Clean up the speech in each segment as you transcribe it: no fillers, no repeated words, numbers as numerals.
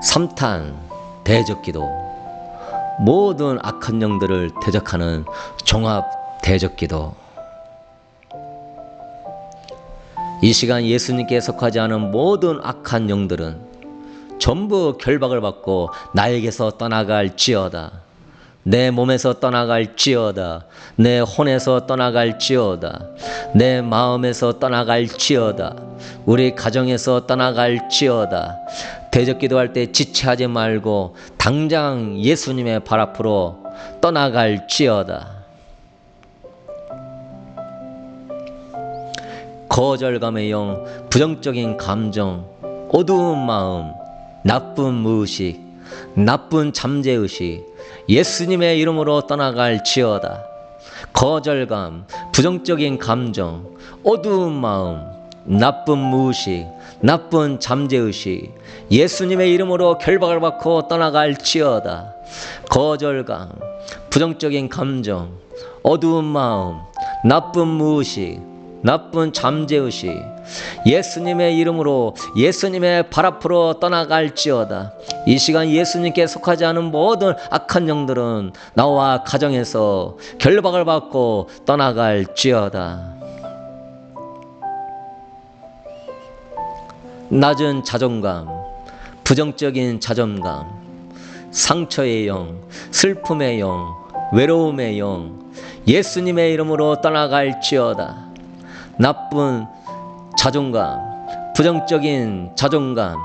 삼탄 대적기도, 모든 악한 영들을 대적하는 종합 대적기도. 이 시간 예수님께 속하지 않은 모든 악한 영들은 전부 결박을 받고 나에게서 떠나갈지어다. 내 몸에서 떠나갈지어다. 내 혼에서 떠나갈지어다. 내 마음에서 떠나갈지어다. 우리 가정에서 떠나갈지어다. 대적기도할 때 지체하지 말고 당장 예수님의 발 앞으로 떠나갈지어다. 거절감의 영, 부정적인 감정, 어두운 마음, 나쁜 무의식, 나쁜 잠재의식, 예수님의 이름으로 떠나갈지어다. 거절감, 부정적인 감정, 어두운 마음, 나쁜 무의식, 나쁜 잠재의식, 예수님의 이름으로 결박을 받고 떠나갈지어다. 거절감, 부정적인 감정, 어두운 마음, 나쁜 무의식, 나쁜 잠재의식, 예수님의 이름으로 예수님의 발 앞으로 떠나갈지어다. 이 시간 예수님께 속하지 않은 모든 악한 영들은 나와 가정에서 결박을 받고 떠나갈지어다. 낮은 자존감, 부정적인 자존감, 상처의 영, 슬픔의 영, 외로움의 영, 예수님의 이름으로 떠나갈지어다. 나쁜 자존감, 부정적인 자존감,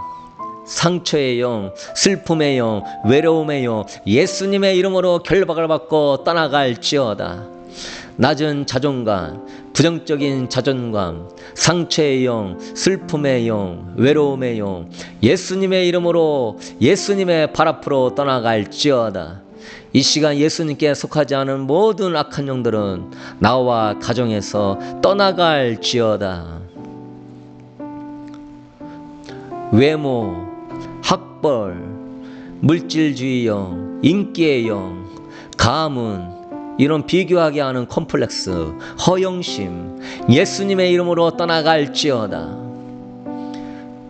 상처의 영, 슬픔의 영, 외로움의 영, 예수님의 이름으로 결박을 받고 떠나갈지어다. 낮은 자존감, 부정적인 자존감, 상처의 영, 슬픔의 영, 외로움의 영, 예수님의 이름으로 예수님의 발 앞으로 떠나갈지어다. 이 시간 예수님께 속하지 않은 모든 악한 영들은 나와 가정에서 떠나갈지어다. 외모, 학벌, 물질주의 영, 인기의 영, 가문, 이런 비교하게 하는 콤플렉스, 허영심, 예수님의 이름으로 떠나갈지어다.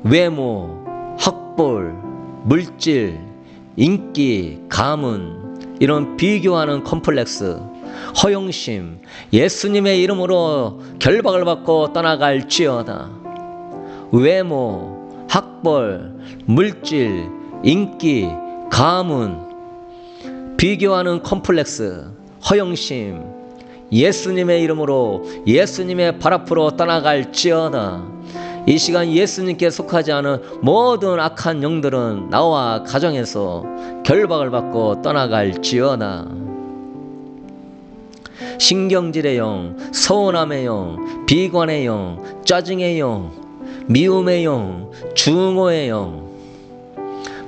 외모, 학벌, 물질, 인기, 가문, 이런 비교하는 콤플렉스, 허영심, 예수님의 이름으로 결박을 받고 떠나갈지어다. 외모, 학벌, 물질, 인기, 가문, 비교하는 콤플렉스, 허영심, 예수님의 이름으로 예수님의 발 앞으로 떠나갈지어다. 이 시간 예수님께 속하지 않은 모든 악한 영들은 나와 가정에서 결박을 받고 떠나갈지어다. 신경질의 영, 서운함의 영, 비관의 영, 짜증의 영, 미움의 영, 증오의 영,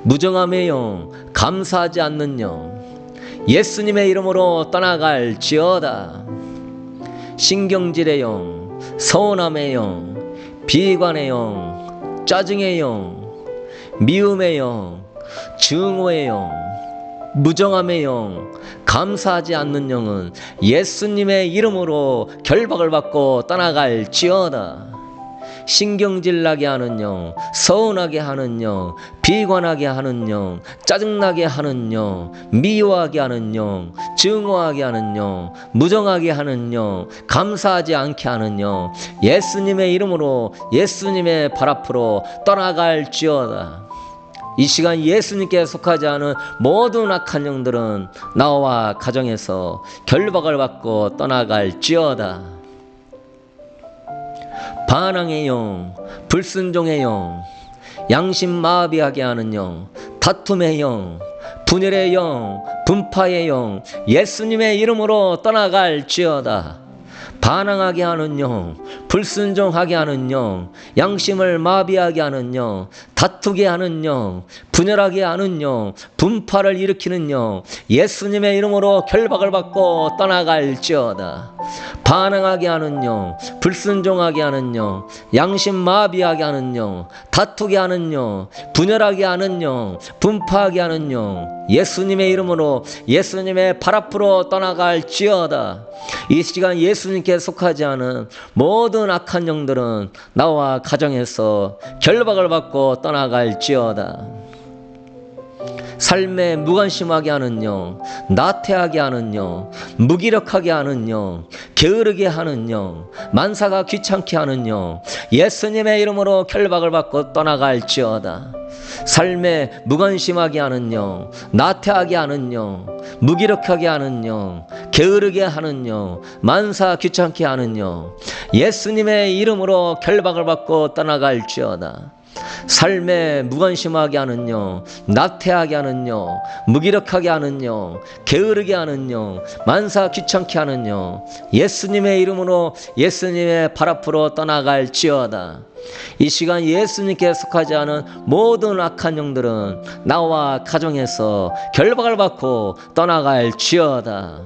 무정함의 영, 감사하지 않는 영, 예수님의 이름으로 떠나갈지어다. 신경질의 영, 서운함의 영, 비관의 영, 짜증의 영, 미움의 영, 증오의 영, 무정함의 영, 감사하지 않는 영은 예수님의 이름으로 결박을 받고 떠나갈지어다. 신경질 나게 하는 영, 서운하게 하는 영, 비관하게 하는 영, 짜증나게 하는 영, 미워하게 하는 영, 증오하게 하는 영, 무정하게 하는 영, 감사하지 않게 하는 영, 예수님의 이름으로 예수님의 발 앞으로 떠나갈지어다. 이 시간 예수님께 속하지 않은 모든 악한 영들은 나와 가정에서 결박을 받고 떠나갈지어다. 반항의 영, 불순종의 영, 양심 마비하게 하는 영, 다툼의 영, 분열의 영, 분파의 영, 예수님의 이름으로 떠나갈지어다. 반항하게 하는 영, 불순종하게 하는 영, 양심을 마비하게 하는 영, 다투게 하는 영, 분열하게 하는 영, 분파를 일으키는 영, 예수님의 이름으로 결박을 받고 떠나갈지어다. 반항하게 하는 영, 불순종하게 하는 영, 양심 마비하게 하는 영, 다투게 하는 영, 분열하게 하는 영, 분파하게 하는 영, 예수님의 이름으로 예수님의 발 앞으로 떠나갈지어다. 이 시간 예수님께 속하지 않은 모든 악한 영들은 나와 가정에서 결박을 받고 떠나갈지어다. 삶에 무관심하게 하는 영, 나태하게 하는 영, 무기력하게 하는 영, 게으르게 하는 영, 만사가 귀찮게 하는 영, 예수님의 이름으로 결박을 받고 떠나갈지어다. 삶에 무관심하게 하는 영, 나태하게 하는 영, 무기력하게 하는 영, 게으르게 하는 영, 만사 귀찮게 하는 영, 예수님의 이름으로 결박을 받고 떠나갈지어다. 삶에 무관심하게 하는 영, 나태하게 하는 영, 무기력하게 하는 영, 게으르게 하는 영, 만사 귀찮게 하는 영, 예수님의 이름으로 예수님의 발 앞으로 떠나갈지어다. 이 시간 예수님께 속하지 않은 모든 악한 영들은 나와 가정에서 결박을 받고 떠나갈지어다.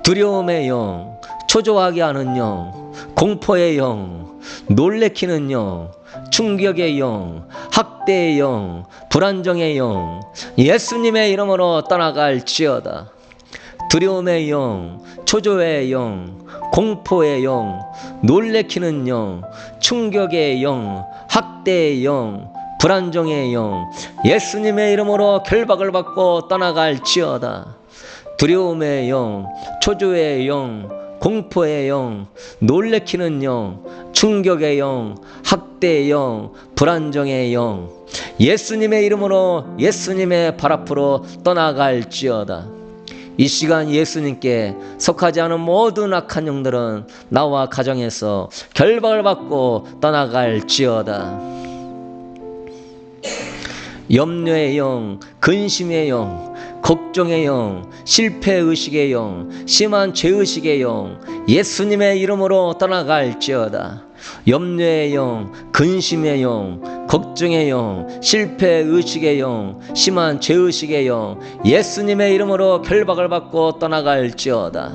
두려움의 영, 초조하게 하는 영, 공포의 영, 놀래키는 영, 충격의 영, 학대의 영, 불안정의 영, 예수님의 이름으로 떠나갈지어다. 두려움의 영, 초조의 영, 공포의 영, 놀래키는 영, 충격의 영, 학대의 영, 불안정의 영, 예수님의 이름으로 결박을 받고 떠나갈지어다. 두려움의 영, 초조의 영, 공포의 영, 놀래키는 영, 충격의 영, 학대의 영, 불안정의 영, 예수님의 이름으로 예수님의 발 앞으로 떠나갈지어다. 이 시간 예수님께 속하지 않은 모든 악한 영들은 나와 가정에서 결박을 받고 떠나갈지어다. 염려의 영, 근심의 영, 걱정의 영, 실패의식의 영, 심한 죄의식의 영, 예수님의 이름으로 떠나갈지어다. 염려의 영, 근심의 영, 걱정의 영, 실패의식의 영, 심한 죄의식의 영, 예수님의 이름으로 결박을 받고 떠나갈지어다.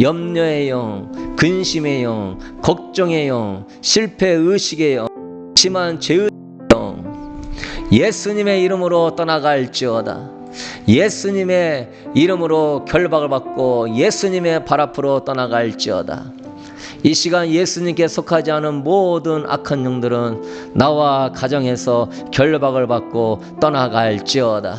염려의 영, 근심의 영, 걱정의 영, 실패의식의 영, 심한 죄의식의 영, 예수님의 이름으로 떠나갈지어다. 예수님의 이름으로 결박을 받고 예수님의 발 앞으로 떠나갈지어다. 이 시간 예수님께 속하지 않은 모든 악한 영들은 나와 가정에서 결박을 받고 떠나갈지어다.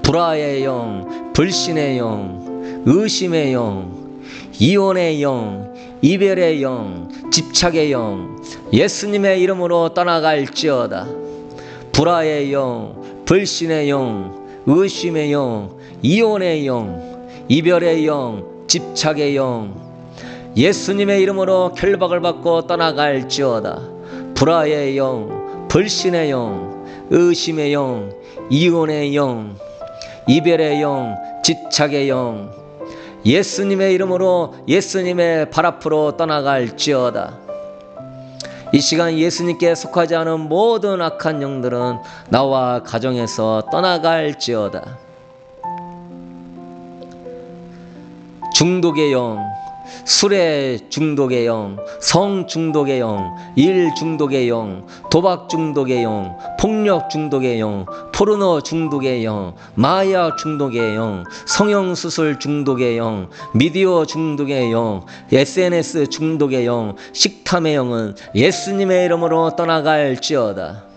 불화의 영, 불신의 영, 의심의 영, 이혼의 영, 이별의 영, 집착의 영, 예수님의 이름으로 떠나갈지어다. 불화의 영, 불신의 영, 의심의 영, 이혼의 영, 이별의 영, 집착의 영, 예수님의 이름으로 결박을 받고 떠나갈지어다. 불화의 영, 불신의 영, 의심의 영, 이혼의 영, 이별의 영, 집착의 영, 예수님의 이름으로 예수님의 발 앞으로 떠나갈지어다. 이 시간 예수님께 속하지 않은 모든 악한 영들은 나와 가정에서 떠나갈지어다. 중독의 영, 술의 중독의 영, 성 중독의 영, 일 중독의 영, 도박 중독의 영, 폭력 중독의 영, 포르노 중독의 영, 마약 중독의 영, 성형수술 중독의 영, 미디어 중독의 영, SNS 중독의 영, 식탐의 영은 예수님의 이름으로 떠나갈지어다.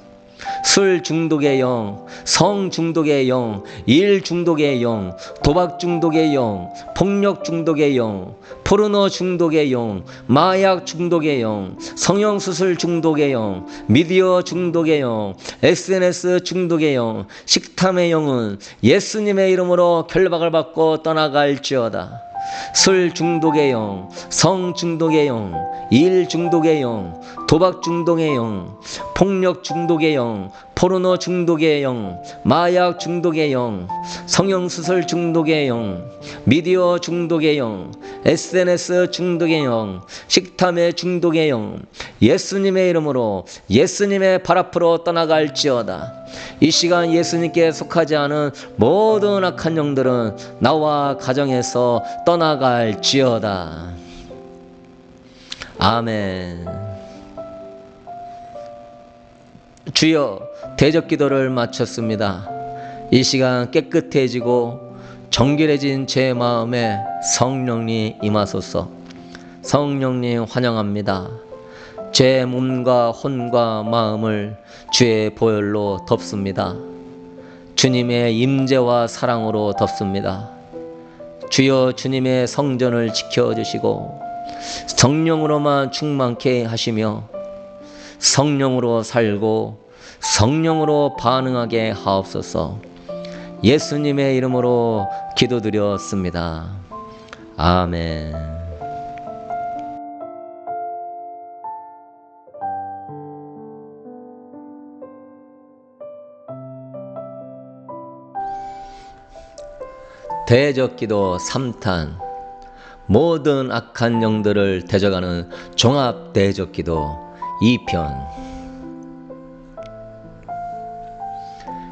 술 중독의 영, 성 중독의 영, 일 중독의 영, 도박 중독의 영, 폭력 중독의 영, 포르노 중독의 영, 마약 중독의 영, 성형수술 중독의 영, 미디어 중독의 영, SNS 중독의 영, 식탐의 영은 예수님의 이름으로 결박을 받고 떠나갈지어다. 술 중독의 영, 성 중독의 영, 일 중독의 영, 도박 중독의 영, 폭력 중독의 영, 포르노 중독의 영, 마약 중독의 영, 성형수술 중독의 영, 미디어 중독의 영, SNS 중독의 영, 식탐의 중독의 영, 예수님의 이름으로 예수님의 발 앞으로 떠나갈지어다. 이 시간 예수님께 속하지 않은 모든 악한 영들은 나와 가정에서 떠나갈지어다. 아멘. 주여, 대적기도를 마쳤습니다. 이 시간 깨끗해지고 정결해진 제 마음에 성령님 임하소서. 성령님 환영합니다. 제 몸과 혼과 마음을 주의 보혈로 덮습니다. 주님의 임재와 사랑으로 덮습니다. 주여 주님의 성전을 지켜주시고 성령으로만 충만케 하시며 성령으로 살고 성령으로 반응하게 하옵소서. 예수님의 이름으로 기도드렸습니다. 아멘. 대적기도 3탄, 모든 악한 영들을 대적하는 종합 대적기도 2편.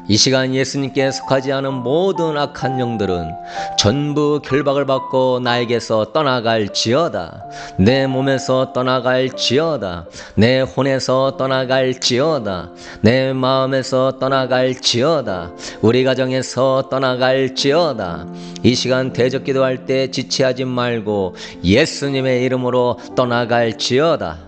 이 시간 예수님께 속하지 않은 모든 악한 영들은 전부 결박을 받고 나에게서 떠나갈지어다. 내 몸에서 떠나갈지어다. 내 혼에서 떠나갈지어다. 내 마음에서 떠나갈지어다. 우리 가정에서 떠나갈지어다. 이 시간 대적기도할 때 지체하지 말고 예수님의 이름으로 떠나갈지어다.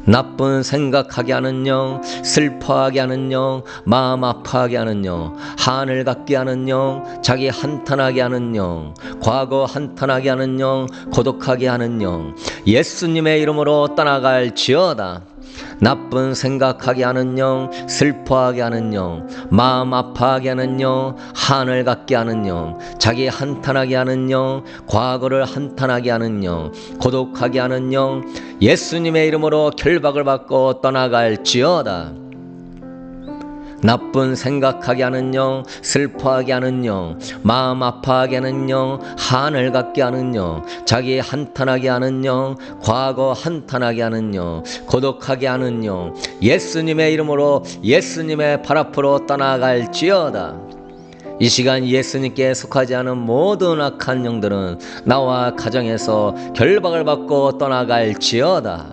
나쁜 생각하게 하는 영, 슬퍼하게 하는 영, 마음 아파하게 하는 영, 한을 갖게 하는 영, 자기 한탄하게 하는 영, 과거 한탄하게 하는 영, 고독하게 하는 영, 예수님의 이름으로 떠나갈지어다. 나쁜 생각하게 하는 영, 슬퍼하게 하는 영, 마음 아파하게 하는 영, 한을 갖게 하는 영, 자기 한탄하게 하는 영, 과거를 한탄하게 하는 영, 고독하게 하는 영, 예수님의 이름으로 결박을 받고 떠나갈지어다. 나쁜 생각하게 하는 영, 슬퍼하게 하는 영, 마음 아파하게 하는 영, 한을 갖게 하는 영, 자기 한탄하게 하는 영, 과거 한탄하게 하는 영, 고독하게 하는 영, 예수님의 이름으로 예수님의 발 앞으로 떠나갈지어다. 이 시간 예수님께 속하지 않은 모든 악한 영들은 나와 가정에서 결박을 받고 떠나갈지어다.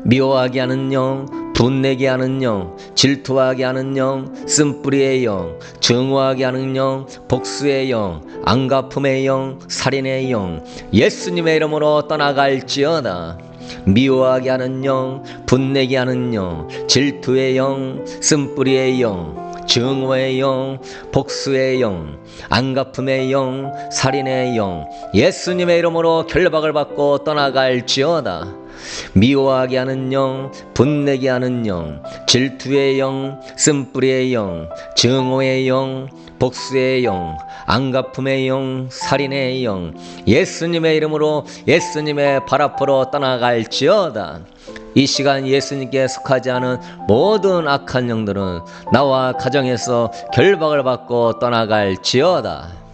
미워하게 하는 영, 분내게 하는 영, 질투하게 하는 영, 쓴뿌리의 영, 증오하게 하는 영, 복수의 영, 안갚음의 영, 살인의 영, 예수님의 이름으로 떠나갈지어다. 미워하게 하는 영, 분내게 하는 영, 질투의 영, 쓴뿌리의 영, 증오의 영, 복수의 영, 안갚음의 영, 살인의 영, 예수님의 이름으로 결박을 받고 떠나갈지어다. 미워하게 하는 영, 분내게 하는 영, 질투의 영, 쓴뿌리의 영, 증오의 영, 복수의 영, 안갚음의 영, 살인의 영, 예수님의 이름으로 예수님의 발 앞으로 떠나갈지어다. 이 시간 예수님께 속하지 않은 모든 악한 영들은 나와 가정에서 결박을 받고 떠나갈지어다.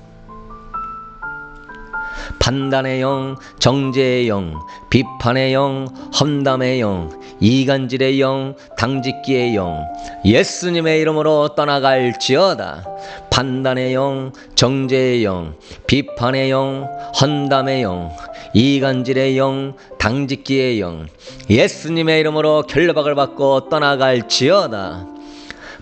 판단의 영, 정죄의 영, 비판의 영, 험담의 영, 이간질의 영, 당짓기의 영, 예수님의 이름으로 떠나갈지어다. 판단의 영, 정죄의 영, 비판의 영, 험담의 영, 이간질의 영, 당짓기의 영, 예수님의 이름으로 결박을 받고 떠나갈지어다.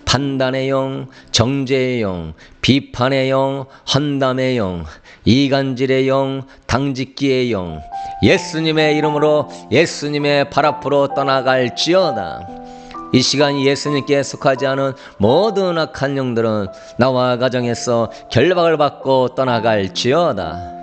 판단의 영, 정죄의 영, 비판의 영, 험담의 영, 이간질의 영, 당짓기의 영, 예수님의 이름으로 예수님의 발 앞으로 떠나갈지어다. 이 시간 예수님께 속하지 않은 모든 악한 영들은 나와 가정에서 결박을 받고 떠나갈지어다.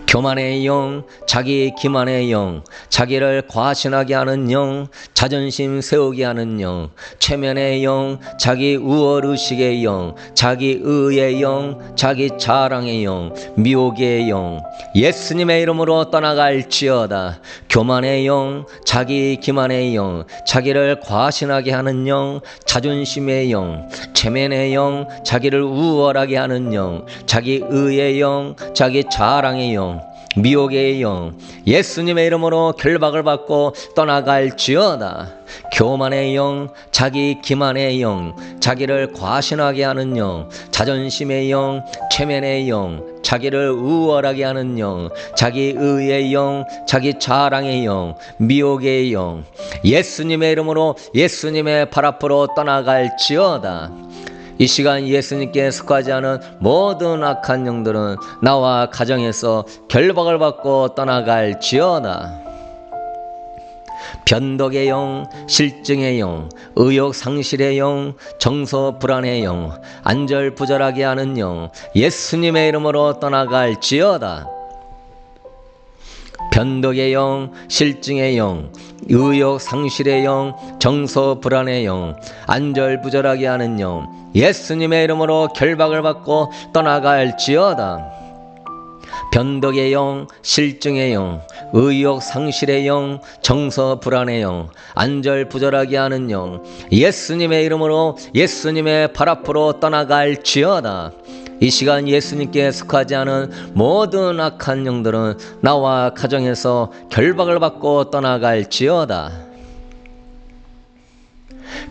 교만의 영, 자기 기만의 영, 자기를 과신하게 하는 영, 자존심 세우게 하는 영, 체면의 영, 자기 우월의식의 영, 자기 의의 영, 자기 자랑의 영, 미혹의 영, 예수님의 이름으로 떠나갈지어다. 교만의 영, 자기 기만의 영, 자기를 과신하게 하는 영, 자존심의 영, 체면의 영, 자기를 우월하게 하는 영, 자기 의의 영, 자기 자랑의 영, 미혹의 영, 예수님의 이름으로 결박을 받고 떠나갈지어다. 교만의 영, 자기 기만의 영, 자기를 과신하게 하는 영, 자존심의 영, 체면의 영, 자기를 우월하게 하는 영, 자기 의의 영, 자기 자랑의 영, 미혹의 영, 예수님의 이름으로 예수님의 발 앞으로 떠나갈지어다. 이 시간 예수님께 속하지 않은 모든 악한 영들은 나와 가정에서 결박을 받고 떠나갈지어다. 변덕의 영, 실증의 영, 의욕 상실의 영, 정서 불안의 영, 안절부절하게 하는 영, 예수님의 이름으로 떠나갈지어다. 변덕의 영, 실증의 영, 의욕 상실의 영, 정서 불안의 영, 안절부절하게 하는 영, 예수님의 이름으로 결박을 받고 떠나갈지어다. 변덕의 영, 실증의 영, 의욕 상실의 영, 정서 불안의 영, 안절부절하게 하는 영, 예수님의 이름으로 예수님의 발 앞으로 떠나갈지어다. 이 시간 예수님께 속하지 않은 모든 악한 영들은 나와 가정에서 결박을 받고 떠나갈지어다.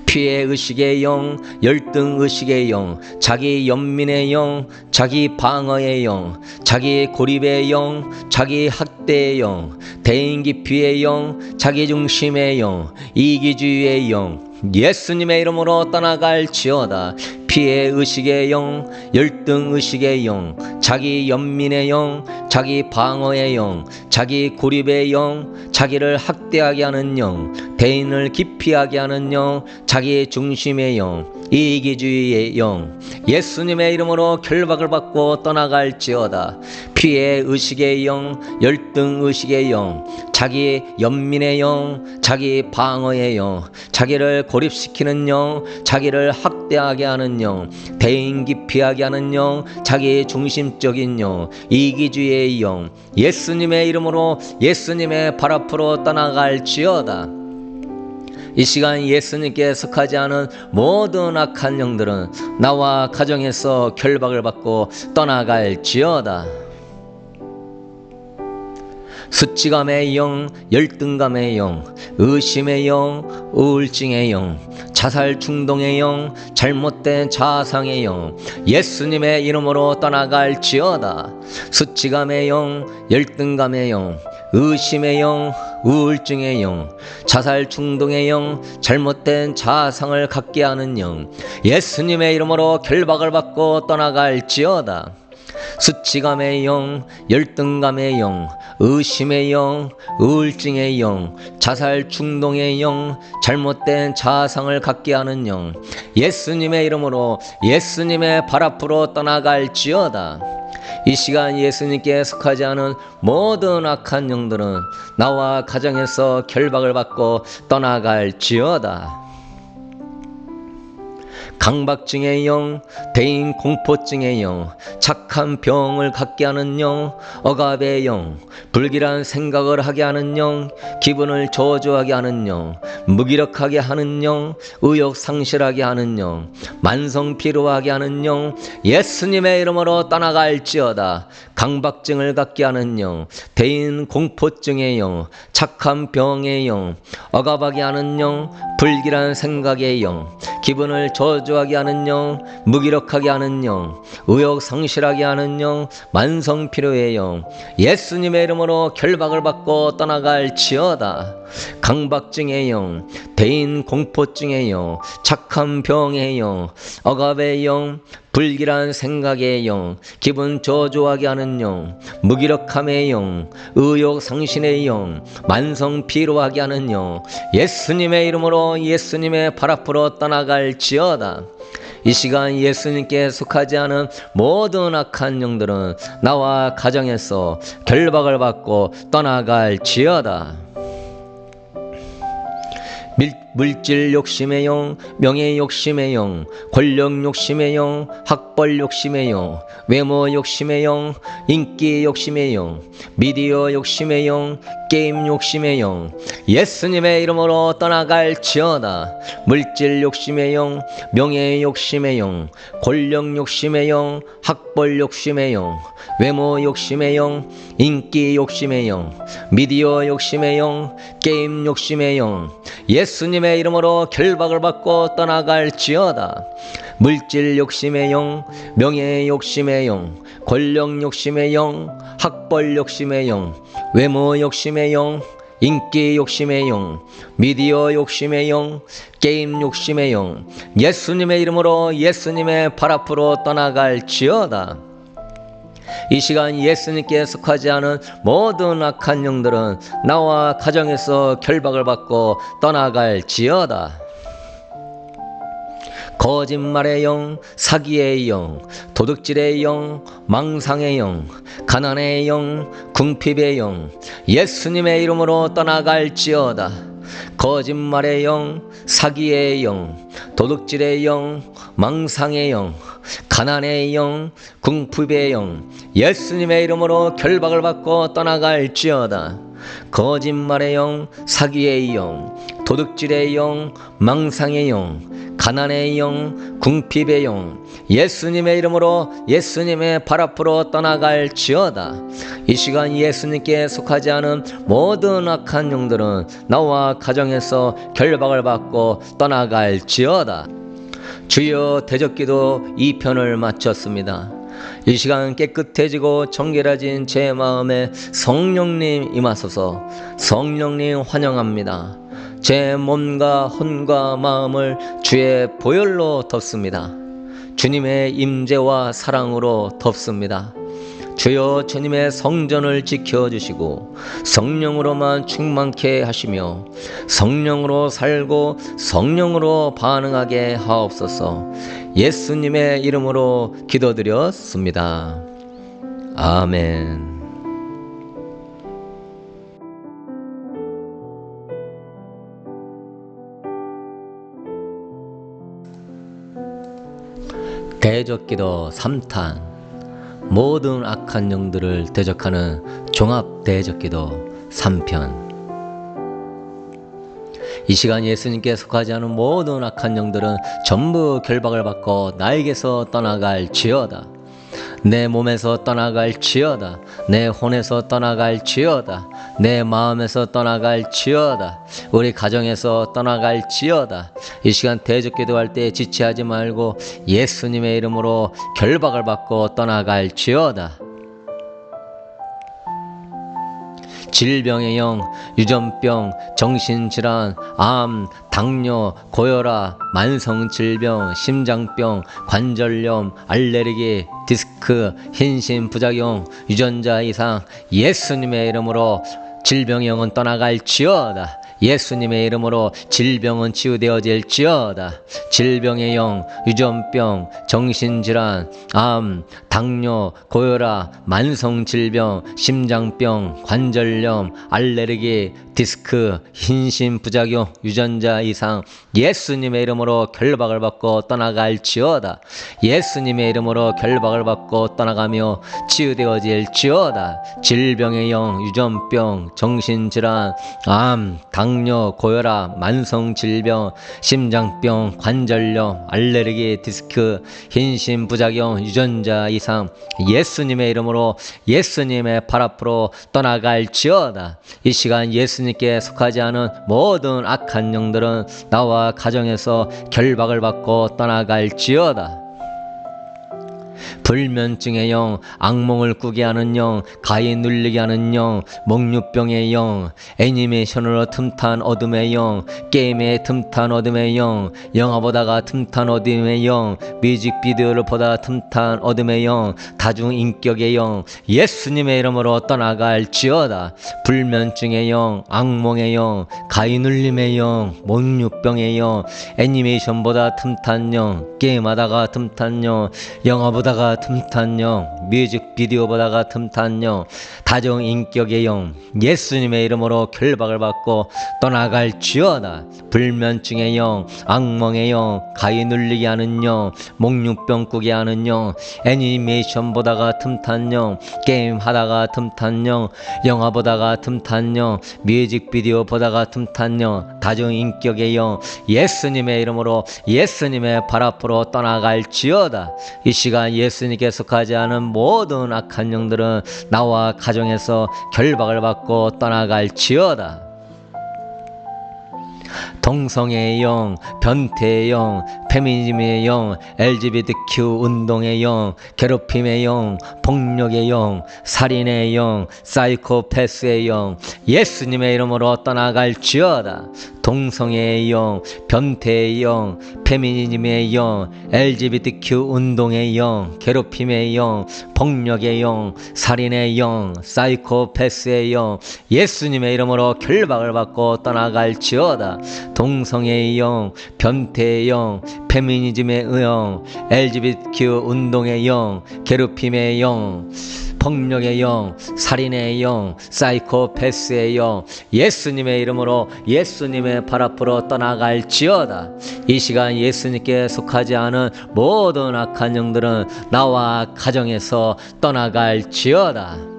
피해 의식의 영, 열등 의식의 영, 자기 연민의 영, 자기 방어의 영, 자기 고립의 영, 자기 학대의 영, 대인 기피의 영, 자기 중심의 영, 이기주의의 영, 예수님의 이름으로 떠나갈지어다. 피해 의식의 영, 열등 의식의 영, 자기 연민의 영, 자기 방어의 영, 자기 고립의 영, 자기를 학대하게 하는 영, 대인을 기피하게 하는 영, 자기 중심의 영, 이기주의의 영, 예수님의 이름으로 결박을 받고 떠나갈지어다. 피해 의식의 영, 열등 의식의 영, 자기 연민의 영, 자기 방어의 영, 자기를 고립시키는 영, 자기를 학대하게 하는 영, 대인 기피하게 하는 영, 자기 중심적인 영, 이기주의의 영, 예수님의 이름으로 예수님의 발 앞으로 떠나갈지어다. 이 시간 예수님께 속하지 않은 모든 악한 영들은 나와 가정에서 결박을 받고 떠나갈지어다. 수치감의 영, 열등감의 영, 의심의 영, 우울증의 영, 자살 충동의 영, 잘못된 자아상의 영, 예수님의 이름으로 떠나갈지어다. 수치감의 영, 열등감의 영, 의심의 영, 우울증의 영, 자살 충동의 영, 잘못된 자아상을 갖게 하는 영, 예수님의 이름으로 결박을 받고 떠나갈지어다. 수치감의 영, 열등감의 영, 의심의 영, 우울증의 영, 자살 충동의 영, 잘못된 자아상을 갖게 하는 영, 예수님의 이름으로 예수님의 발 앞으로 떠나갈지어다. 이 시간 예수님께 속하지 않은 모든 악한 영들은 나와 가정에서 결박을 받고 떠나갈지어다. 강박증의 영, 대인 공포증의 영, 착한 병을 갖게 하는 영, 억압의 영, 불길한 생각을 하게 하는 영, 기분을 저주하게 하는 영, 무기력하게 하는 영, 의욕 상실하게 하는 영, 만성 피로하게 하는 영, 예수님의 이름으로 떠나갈지어다. 강박증을 갖게 하는 영, 대인 공포증의 영, 착한 병의 영, 억압하게 하는 영, 불길한 생각의 영, 기분을 저주하게 하는 영, 무기력하게 하는 영, 의욕 상실하게 하는 영, 만성 피로의 영, 예수님의 이름으로 결박을 받고 떠나갈지어다. 강박증의 영, 대인 공포증의 영, 착한 병의 영, 억압의 영, 불길한 생각의 영, 기분 저조하게 하는 영, 무기력함의 영, 의욕 상실의 영, 만성 피로하게 하는 영, 예수님의 이름으로 예수님의 발 앞으로 떠나갈지어다. 이 시간 예수님께 속하지 않은 모든 악한 영들은 나와 가정에서 결박을 받고 떠나갈지어다. 물질 욕심의 영, 명예 욕심의 영, 권력 욕심의 영, 학벌 욕심의 영, 외모 욕심의 영, 인기 욕심의 영, 미디어 욕심의 영, 게임 욕심의 영, 예수님의 이름으로 떠나갈지어다. 물질 욕심의 영, 명예 욕심의 영, 권력 욕심의 영, 학벌 욕심의 영, 외모 욕심의 영, 인기 욕심의 영, 미디어 욕심의 영, 게임 욕심의 영, 예수님의 이름으로 결박을 받고 떠나갈지어다. 물질 욕심의 영, 명예 욕심의 영, 권력 욕심의 영, 학벌 욕심의 영, 외모 욕심의 영, 인기 욕심의 영, 미디어 욕심의 영, 게임 욕심의 영, 예수님의 이름으로 예수님의 발 앞으로 떠나갈지어다. 이 시간 예수님께 속하지 않은 모든 악한 영들은 나와 가정에서 결박을 받고 떠나갈지어다. 거짓말의 영, 사기의 영, 도둑질의 영, 망상의 영, 가난의 영, 궁핍의 영, 예수님의 이름으로 떠나갈지어다. 거짓말의 영, 사기의 영, 도둑질의 영, 망상의 영, 가난의 영, 궁핍의 영, 예수님의 이름으로 결박을 받고 떠나갈지어다. 거짓말의 영, 사기의 영, 도둑질의 영, 망상의 영, 가난의 영, 궁핍의 영, 예수님의 이름으로 예수님의 발 앞으로 떠나갈지어다. 이 시간 예수님께 속하지 않은 모든 악한 영들은 나와 가정에서 결박을 받고 떠나갈지어다. 주여, 대적기도 2편을 마쳤습니다. 이 시간 깨끗해지고 정결해진 제 마음에 성령님 임하소서. 성령님 환영합니다. 제 몸과 혼과 마음을 주의 보혈로 덮습니다. 주님의 임재와 사랑으로 덮습니다. 주여, 주님의 성전을 지켜주시고 성령으로만 충만케 하시며 성령으로 살고 성령으로 반응하게 하옵소서. 예수님의 이름으로 기도드렸습니다. 아멘. 대적기도 3탄, 모든 악한 영들을 대적하는 종합 대적기도 3편. 이 시간 예수님께 속하지 않은 모든 악한 영들은 전부 결박을 받고 나에게서 떠나갈지어다. 내 몸에서 떠나갈지어다. 내 혼에서 떠나갈지어다. 내 마음에서 떠나갈지어다. 우리 가정에서 떠나갈지어다. 이 시간 대적 기도할 때 지체하지 말고 예수님의 이름으로 결박을 받고 떠나갈지어다. 질병의 영, 유전병, 정신질환, 암, 당뇨, 고혈압, 만성질병, 심장병, 관절염, 알레르기, 디스크, hin신부작용, 유전자 이상, 예수님의 이름으로 질병의 영은 떠나갈지어다. 예수님의 이름으로 질병은 치유되어질지어다. 질병의 영, 유전병, 정신질환, 암, 당뇨, 고혈압, 만성질병, 심장병, 관절염, 알레르기, 디스크, hin신부작용, 유전자 이상, 예수님의 이름으로 결박을 받고 떠나갈지어다. 예수님의 이름으로 결박을 받고 떠나가며 치유되어질지어다. 질병의 영, 유전병, 정신질환, 암, 당뇨, 고혈압, 만성질병, 심장병, 관절염, 알레르기, 디스크, hin신부작용, 유전자 이상, 예수님의 이름으로 예수님의 발 앞으로 떠나갈지어다. 이 시간 예수님께 속하지 않은 모든 악한 영들은 나와 가정에서 결박을 받고 떠나갈지어다. 불면증의 영, 악몽을 꾸게 하는 영, 가히 눌리게 하는 영, 목류병의 영, 애니메이션으로 틈탄 어둠의 영, 게임에 틈탄 어둠의 영, 영화 보다가 틈탄 어둠의 영, 뮤직비디오를 보다 틈탄 어둠의 영, 다중인격의 영, 예수님의 이름으로 떠나갈지어다. 불면증의 영, 악몽의 영, 가히 눌림의 영, 목류병의 영, 애니메이션보다 틈탄 영, 게임하다가 틈탄 영, 영화 보다가 틈탄 영, 뮤직비디오 보다가 틈탄 영, 다중인격의 영, 예수님의 이름으로 결박을 받고 떠나갈지어다. 불면증의 영, 악몽의 영, 가히 눌리게 하는 영, 목류병 꾸게 하는 영, 애니메이션 보다가 틈탄 영, 게임 하다가 틈탄 영, 영화 보다가 틈탄 영, 뮤직비디오 보다가 틈탄 영, 다중인격의 영, 예수님의 이름으로 예수님의 발 앞으로 떠나갈지어다. 이 시간 예수님께 속하지 않은 모든 악한 영들은 나와 가정에서 결박을 받고 떠나갈지어다. 동성애의 영, 변태의 영, 페미니즘의 영, LGBTQ 운동의 영, 괴롭힘의 영, 폭력의 영, 살인의 영, 사이코패스의 영, 예수님의 이름으로 떠나갈지어다. 동성애의 영, 변태의 영, 페미니즘의 영, LGBTQ 운동의 영, 괴롭힘의 영, 폭력의 영, 살인의 영, 사이코패스의 영, 예수님의 이름으로 결박을 받고 떠나갈지어다. 동성애의 영, 변태의 영, 페미니즘의 영, LGBTQ 운동의 영, 괴롭힘의 영, 폭력의 영, 살인의 영, 사이코패스의 영, 예수님의 이름으로 예수님의 발 앞으로 떠나갈지어다. 이 시간 예수님께 속하지 않은 모든 악한 영들은 나와 가정에서 떠나갈지어다.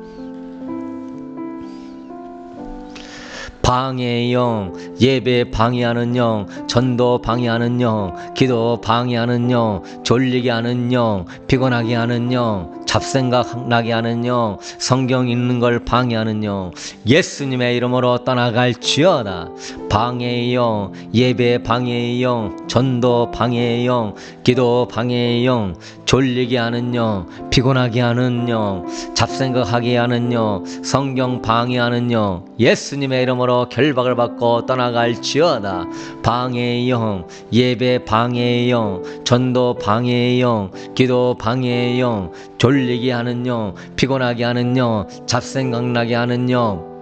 방해의 영, 예배 방해하는 영, 전도 방해하는 영, 기도 방해하는 영, 졸리게 하는 영, 피곤하게 하는 영, 잡생각 나게 하는 영, 성경 읽는 걸 방해하는 영, 예수님의 이름으로 떠나갈지어다. 방해의 영, 예배 방해의 영, 전도 방해의 영, 기도 방해의 영, 졸리게 하는 영, 피곤하게 하는 영, 잡생각하게 하는 영, 성경 방해하는 영, 예수님의 이름으로 결박을 받고 떠나갈지어다. 방해의 영, 예배 방해의 영, 전도 방해의 영, 기도 방해의 영, 졸리게 하는 영, 피곤하게 하는 영, 잡생각나게 하는 영,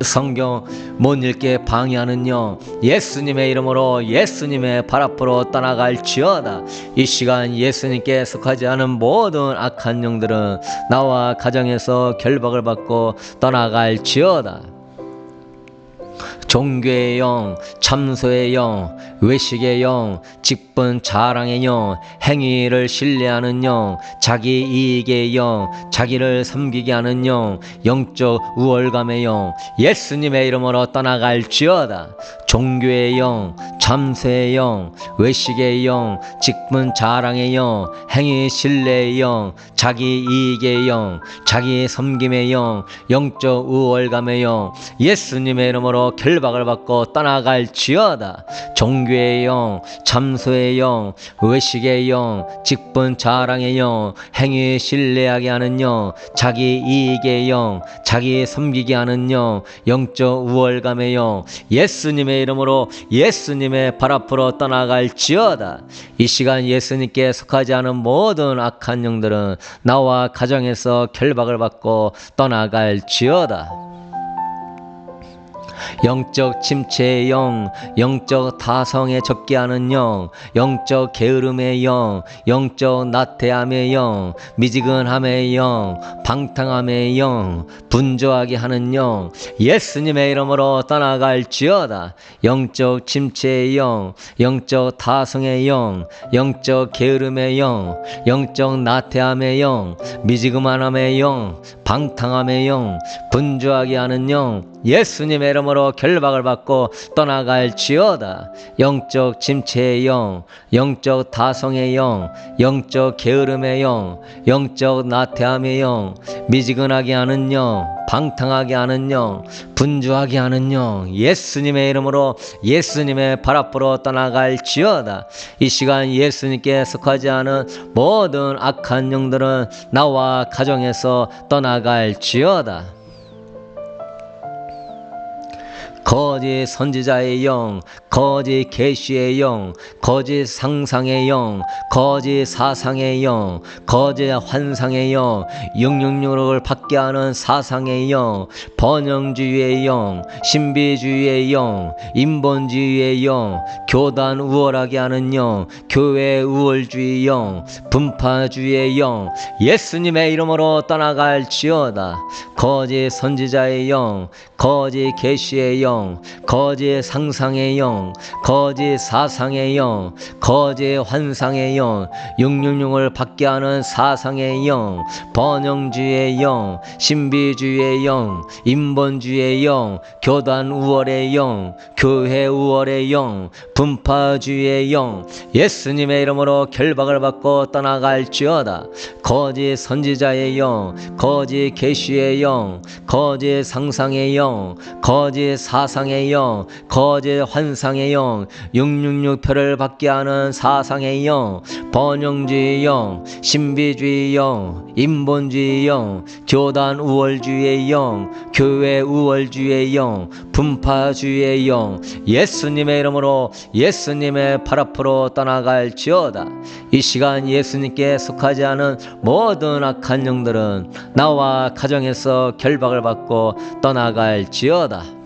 성경 못 읽게 방해하는 영, 예수님의 이름으로 예수님의 발 앞으로 떠나갈지어다. 이 시간 예수님께 속하지 않은 모든 악한 영들은 나와 가정에서 결박을 받고 떠나갈지어다. 종교의 영, 참소의 영, 외식의 영, 직분 자랑의 영, 행위를 신뢰하는 영, 자기 이익의 영, 자기를 섬기게 하는 영, 영적 우월감의 영, 예수님의 이름으로 떠나갈지어다. 종교의 영, 참소의 영, 외식의 영, 직분 자랑의 영, 행위 신뢰의 영, 자기 이익의 영, 자기 섬김의 영, 영적 우월감의 영, 예수님의 이름으로 결박을 받고 떠나갈지어다. 종교의 영, 참소의 영, 외식의 영, 직분 자랑의 영, 행위 신뢰하게 하는 영, 자기 이익의 영, 자기 섬기게 하는 영, 영적 우월감의 영, 예수님의 이름으로 예수님의 발 앞으로 떠나갈지어다. 이 시간 예수님께 속하지 않은 모든 악한 영들은 나와 가정에서 결박을 받고 떠나갈지어다. 영적 침체의 영, 영적 타성에 적게 하는 영, 영적 게으름의 영, 영적 나태함의 영, 미지근함의 영, 방탕함의 영, 분주하게 하는 영, 예수님의 이름으로 떠나갈지어다. 영적 침체의 영, 영적 타성의 영, 영적 게으름의 영, 영적 나태함의 영, 미지근함의 영, 방탕함의 영, 분주하게 하는 영, 예수님의 이름으로 결박을 받고 떠나갈지어다. 영적 침체의 영, 영적 타성의 영, 영적 게으름의 영, 영적 나태함의 영, 미지근하게 하는 영, 방탕하게 하는 영, 분주하게 하는 영, 예수님의 이름으로 예수님의 발 앞으로 떠나갈지어다. 이 시간 예수님께 속하지 않은 모든 악한 영들은 나와 가정에서 떠나갈지어다. 거짓 선지자의 영, 거짓 계시의 영, 거짓 상상의 영, 거짓 사상의 영, 거짓 환상의 영, 666을 받게 하는 사상의 영, 번영주의의 영, 신비주의의 영, 인본주의의 영, 교단 우월하게 하는 영, 교회 우월주의 영, 분파주의의 영, 예수님의 이름으로 떠나갈지어다. 거짓 선지자의 영, 거짓 계시의 영, 거짓 상상의 영, 거짓 사상의 영, 거짓 환상의 영, 666을 받게 하는 사상의 영, 번영주의의 영, 신비주의의 영, 인본주의의 영, 교단 우월의 영, 교회 우월의 영, 분파주의의 영, 예수님의 이름으로 결박을 받고 떠나갈지어다. 거짓 선지자의 영, 거짓 계시의 영, 거짓 상상의 영, 거짓 사 사상의 영, 거짓 환상의 영, 666표를 받게 하는 사상의 영, 번영주의 영, 신비주의 영, 인본주의 영, 교단 우월주의의 영, 교회 우월주의의 영, 분파주의의 영, 예수님의 이름으로 예수님의 발 앞으로 떠나갈지어다. 이 시간 예수님께 속하지 않은 모든 악한 영들은 나와 가정에서 결박을 받고 떠나갈지어다.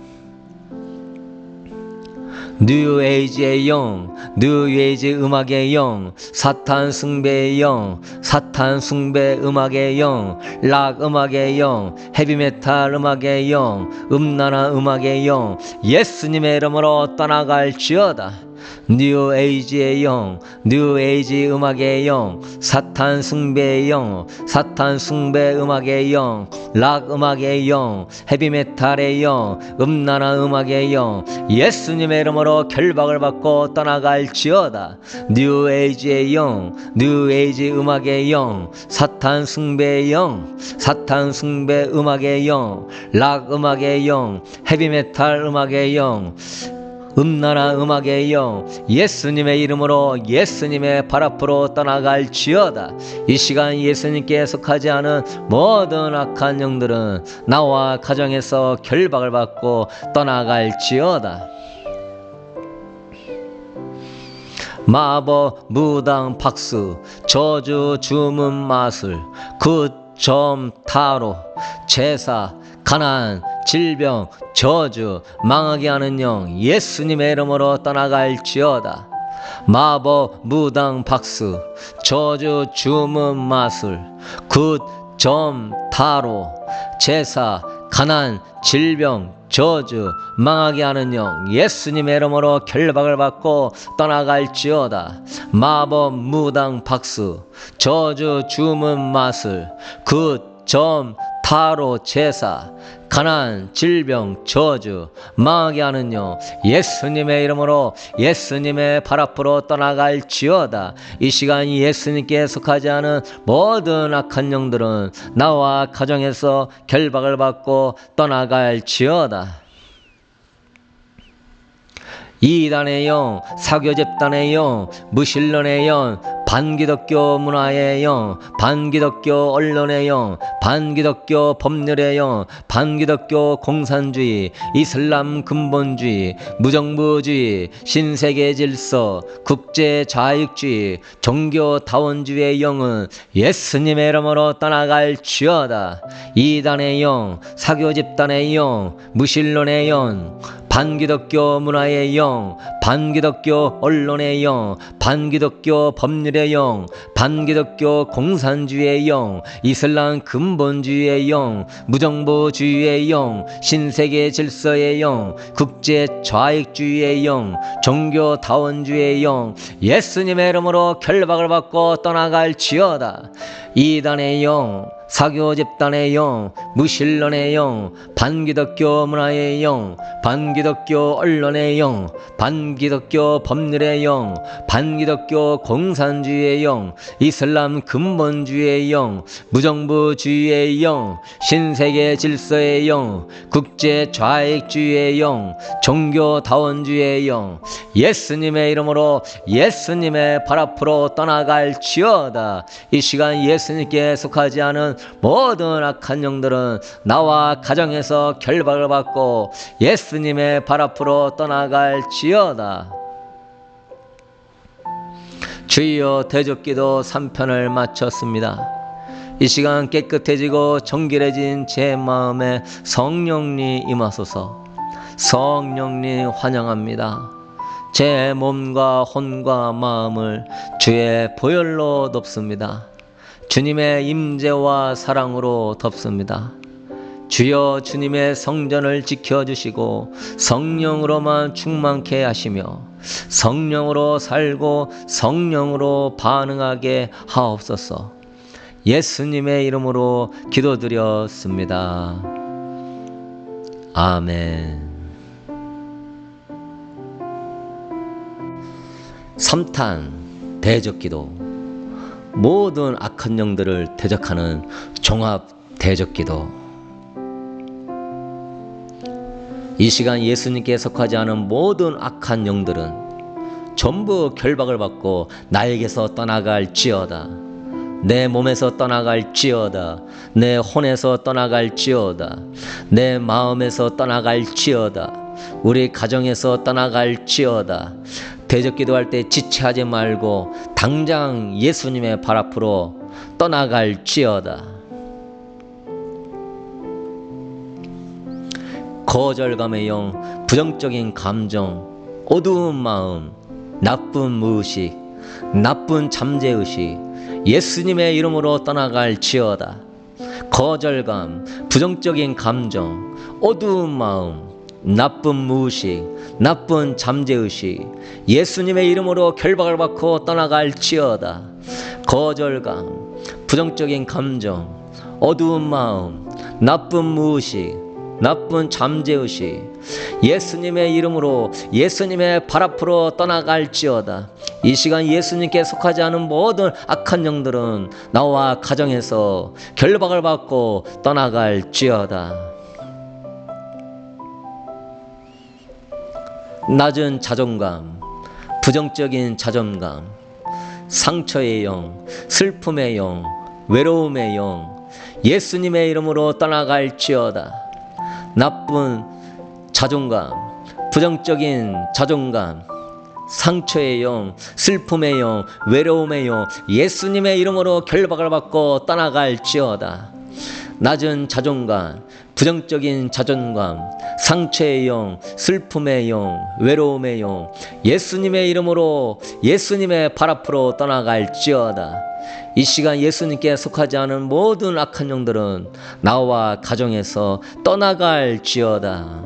뉴에이지의 영, 뉴에이지 음악의 영, 사탄 숭배의 영, 사탄 숭배 음악의 영, 락 음악의 영, 헤비메탈 음악의 영, 음란한 음악의 영, 예수님의 이름으로 떠나갈지어다. 뉴에이지의 영, 뉴에이지 음악의 영, 사탄 숭배의 영, 사탄 숭배 음악의 영, 락 음악의 영, 헤비메탈의 영, 음란한 음악의 영, 예수님의 이름으로 결박을 받고 떠나갈지어다. 뉴에이지의 영, 뉴에이지 음악의 영, 사탄 숭배의 영, 사탄 숭배 음악의 영, 락 음악의 영, 헤비메탈 음악의 영, 음란한 음악의 영, 예수님의 이름으로 예수님의 발 앞으로 떠나갈지어다. 이 시간 예수님께 속하지 않은 모든 악한 영들은 나와 가정에서 결박을 받고 떠나갈지어다. 마법, 무당, 박수, 저주, 주문, 마술, 굿점, 타로, 제사, 가난, 질병, 저주, 망하게 하는 영, 예수님의 이름으로 떠나갈지어다. 마법, 무당, 박수, 저주, 주문, 마술, 굿점, 타로, 제사, 가난, 질병, 저주, 망하게 하는 영, 예수님의 이름으로 결박을 받고 떠나갈지어다. 마법, 무당, 박수, 저주, 주문, 마술, 굿점, 타로, 제사, 가난, 질병, 저주, 망하게 하는 영, 예수님의 이름으로 예수님의 발 앞으로 떠나갈지어다. 이 시간 예수님께 속하지 않은 모든 악한 영들은 나와 가정에서 결박을 받고 떠나갈지어다. 이단의 영, 사교집단의 영, 무신론의 영, 반기독교 문화의 영, 반기독교 언론의 영, 반기독교 법률의 영, 반기독교 공산주의, 이슬람 근본주의, 무정부주의, 신세계 질서, 국제 좌익주의, 종교 다원주의의 영은 예수님의 이름으로 떠나갈지어다. 이단의 영, 사교집단의 영, 무신론의 영, 반기독교 문화의 영, 반기독교 언론의 영, 반기독교 법률의 영, 반기독교 공산주의의 영, 이슬람 근본주의의 영, 무정부주의의 영, 신세계 질서의 영, 국제 좌익주의의 영, 종교 다원주의의 영, 예수님의 이름으로 결박을 받고 떠나갈지어다. 이단의 영, 사교 집단의 영, 무신론의 영, 반기독교 문화의 영, 반기독교 언론의 영, 반기독교 법률의 영, 반기독교 공산주의의 영, 이슬람 근본주의의 영, 무정부주의의 영, 신세계 질서의 영, 국제 좌익주의의 영, 종교 다원주의의 영, 예수님의 이름으로 예수님의 발 앞으로 떠나갈지어다. 이 시간 예수님께 속하지 않은 모든 악한 영들은 나와 가정에서 결박을 받고 예수님의 발 앞으로 떠나갈지어다. 주여 대적기도 3편을 마쳤습니다. 이 시간 깨끗해지고 정결해진 제 마음에 성령님 임하소서. 성령님 환영합니다. 제 몸과 혼과 마음을 주의 보혈로 덮습니다. 주님의 임재와 사랑으로 덮습니다. 주여 주님의 성전을 지켜주시고 성령으로만 충만케 하시며 성령으로 살고 성령으로 반응하게 하옵소서. 예수님의 이름으로 기도드렸습니다. 아멘. 3탄 대적기도, 모든 악한 영들을 대적하는 종합 대적기도. 이 시간 예수님께 속하지 않은 모든 악한 영들은 전부 결박을 받고 나에게서 떠나갈지어다. 내 몸에서 떠나갈지어다. 내 혼에서 떠나갈지어다. 내 마음에서 떠나갈지어다. 우리 가정에서 떠나갈지어다. 대적기도할 때 지체하지 말고 당장 예수님의 발 앞으로 떠나갈지어다. 거절감의 영, 부정적인 감정, 어두운 마음, 나쁜 무의식, 나쁜 잠재의식, 예수님의 이름으로 떠나갈지어다. 거절감, 부정적인 감정, 어두운 마음, 나쁜 무의식, 나쁜 잠재의식, 예수님의 이름으로 결박을 받고 떠나갈지어다. 거절감, 부정적인 감정, 어두운 마음, 나쁜 무의식, 나쁜 잠재의식, 예수님의 이름으로 예수님의 발 앞으로 떠나갈지어다. 이 시간 예수님께 속하지 않은 모든 악한 영들은 나와 가정에서 결박을 받고 떠나갈지어다. 낮은 자존감, 부정적인 자존감, 상처의 영, 슬픔의 영, 외로움의 영, 예수님의 이름으로 떠나갈지어다. 나쁜 자존감, 부정적인 자존감, 상처의 영, 슬픔의 영, 외로움의 영, 예수님의 이름으로 결박을 받고 떠나갈지어다. 낮은 자존감, 부정적인 자존감, 상처의 영, 슬픔의 영, 외로움의 영, 예수님의 이름으로 예수님의 발 앞으로 떠나갈지어다. 이 시간 예수님께 속하지 않은 모든 악한 영들은 나와 가정에서 떠나갈지어다.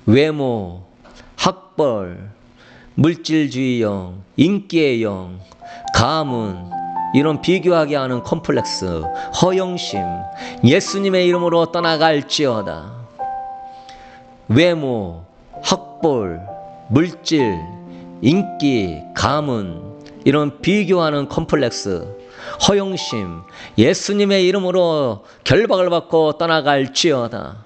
외모, 학벌, 물질주의 영, 인기의 영, 가문, 이런 비교하게 하는 컴플렉스, 허영심, 예수님의 이름으로 떠나갈지어다. 외모, 학벌, 물질, 인기, 가문, 이런 비교하는 컴플렉스, 허영심, 예수님의 이름으로 결박을 받고 떠나갈지어다.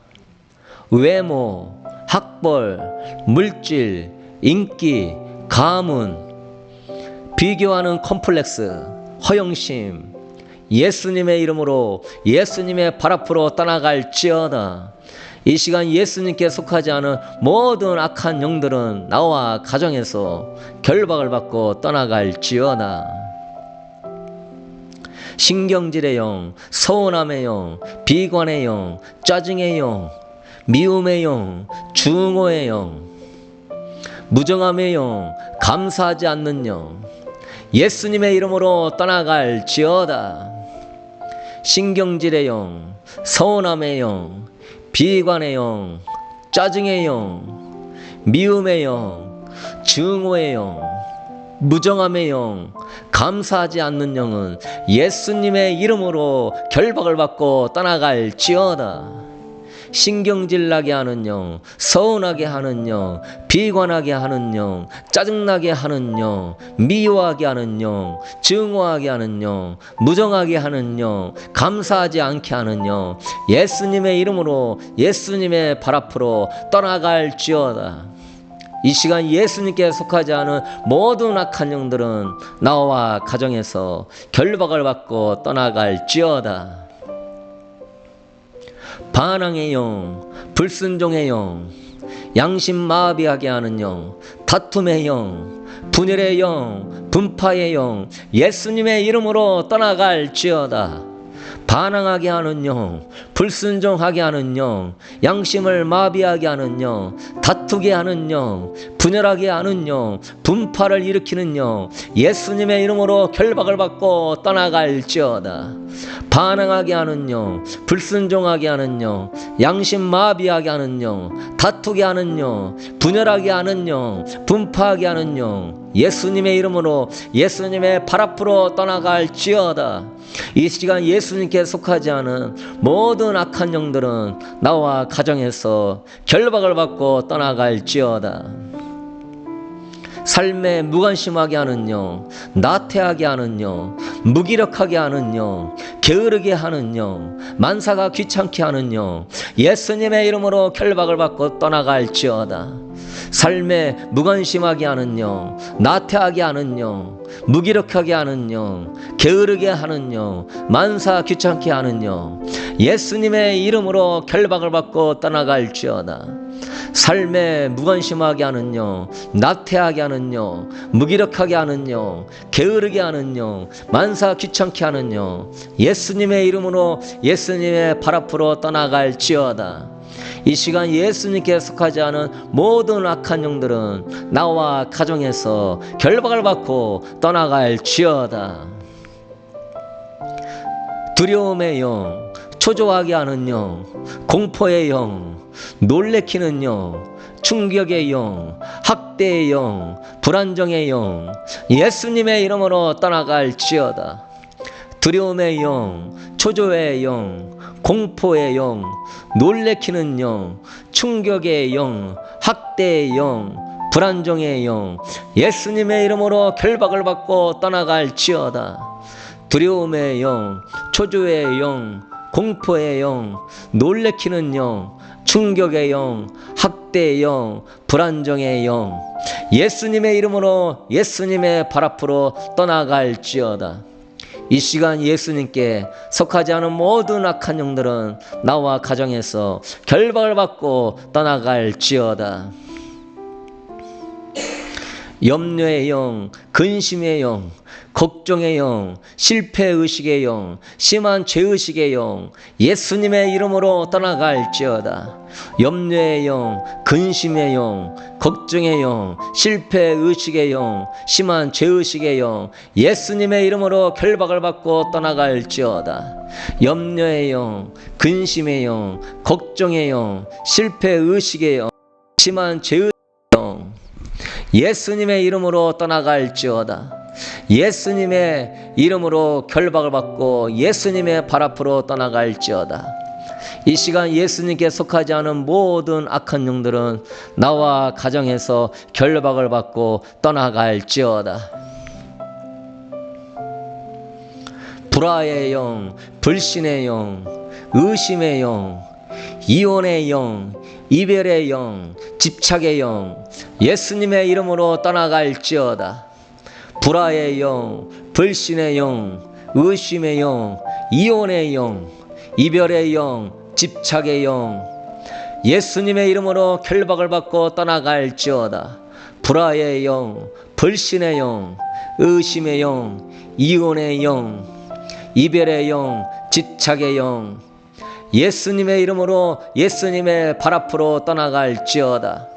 외모, 학벌, 물질, 인기, 가문, 비교하는 컴플렉스, 허영심, 예수님의 이름으로 예수님의 발 앞으로 떠나갈지어다. 이 시간 예수님께 속하지 않은 모든 악한 영들은 나와 가정에서 결박을 받고 떠나갈지어다. 신경질의 영, 서운함의 영, 비관의 영, 짜증의 영, 미움의 영, 증오의 영, 무정함의 영, 감사하지 않는 영, 예수님의 이름으로 떠나갈지어다. 신경질의 영, 서운함의 영, 비관의 영, 짜증의 영, 미움의 영, 증오의 영, 무정함의 영, 감사하지 않는 영은 예수님의 이름으로 결박을 받고 떠나갈지어다. 신경질 나게 하는 영, 서운하게 하는 영, 비관하게 하는 영, 짜증나게 하는 영, 미워하게 하는 영, 증오하게 하는 영, 무정하게 하는 영, 감사하지 않게 하는 영, 예수님의 이름으로 예수님의 발 앞으로 떠나갈지어다. 이 시간 예수님께 속하지 않은 모든 악한 영들은 나와 가정에서 결박을 받고 떠나갈지어다. 반항의 영, 불순종의 영, 양심 마비하게 하는 영, 다툼의 영, 분열의 영, 분파의 영, 예수님의 이름으로 떠나갈지어다. 반항하게 하는 영, 불순종하게 하는 영, 양심을 마비하게 하는 영, 다투게 하는 영, 분열하게 하는 영, 분파를 일으키는 영, 예수님의 이름으로 결박을 받고 떠나갈지어다. 반항하게 하는 영, 불순종하게 하는 영, 양심 마비하게 하는 영, 다투게 하는 영, 분열하게 하는 영, 분파하게 하는 영, 예수님의 이름으로 예수님의 발 앞으로 떠나갈지어다. 이 시간 예수님께 속하지 않은 모든 악한 영들은 나와 가정에서 결박을 받고 떠나갈지어다. 삶에 무관심하게 하는 영, 나태하게 하는 영, 무기력하게 하는 영, 게으르게 하는 영, 만사가 귀찮게 하는 영, 예수님의 이름으로 결박을 받고 떠나갈지어다. 삶에 무관심하게 하는 영, 나태하게 하는 영, 무기력하게 하는 영, 게으르게 하는 영, 만사 귀찮게 하는 영, 예수님의 이름으로 결박을 받고 떠나갈지어다. 삶에 무관심하게 하는 영, 나태하게 하는 영, 무기력하게 하는 영, 게으르게 하는 영, 만사 귀찮게 하는 영, 예수님의 이름으로 예수님의 발 앞으로 떠나갈지어다. 이 시간 예수님께 속하지 않은 모든 악한 영들은 나와 가정에서 결박을 받고 떠나갈지어다. 두려움의 영, 초조하게 하는 영, 공포의 영, 놀래키는 영, 충격의 영, 학대의 영, 불안정의 영, 예수님의 이름으로 떠나갈지어다. 두려움의 영, 초조의 영, 공포의 영, 놀래키는 영, 충격의 영, 학대의 영, 불안정의 영, 예수님의 이름으로 결박을 받고 떠나갈지어다. 두려움의 영, 초조의 영, 공포의 영, 놀래키는 영, 충격의 영, 학대의 영, 불안정의 영, 예수님의 이름으로 예수님의 발 앞으로 떠나갈지어다. 이 시간 예수님께 속하지 않은 모든 악한 영들은 나와 가정에서 결박을 받고 떠나갈지어다. 염려의 영, 근심의 영, 걱정의 영, 실패의식의 영, 심한 죄의식의 영, 예수님의 이름으로 떠나갈지어다. 염려의 영, 근심의 영, 걱정의 영, 실패의식의 영, 심한 죄의식의 영, 예수님의 이름으로 결박을 받고 떠나갈지어다. 염려의 영, 근심의 영, 걱정의 영, 실패의식의 영, 심한 죄의식의 영, 예수님의 이름으로 떠나갈지어다. 예수님의 이름으로 결박을 받고 예수님의 발 앞으로 떠나갈지어다. 이 시간 예수님께 속하지 않은 모든 악한 영들은 나와 가정에서 결박을 받고 떠나갈지어다. 불화의 영, 불신의 영, 의심의 영, 이혼의 영, 이별의 영, 집착의 영, 예수님의 이름으로 떠나갈지어다. 불화의 영, 불신의 영, 의심의 영, 이혼의 영, 이별의 영, 집착의 영, 예수님의 이름으로 결박을 받고 떠나갈지어다. 불화의 영, 불신의 영, 의심의 영, 이혼의 영, 이별의 영, 집착의 영, 예수님의 이름으로 예수님의 발 앞으로 떠나갈지어다.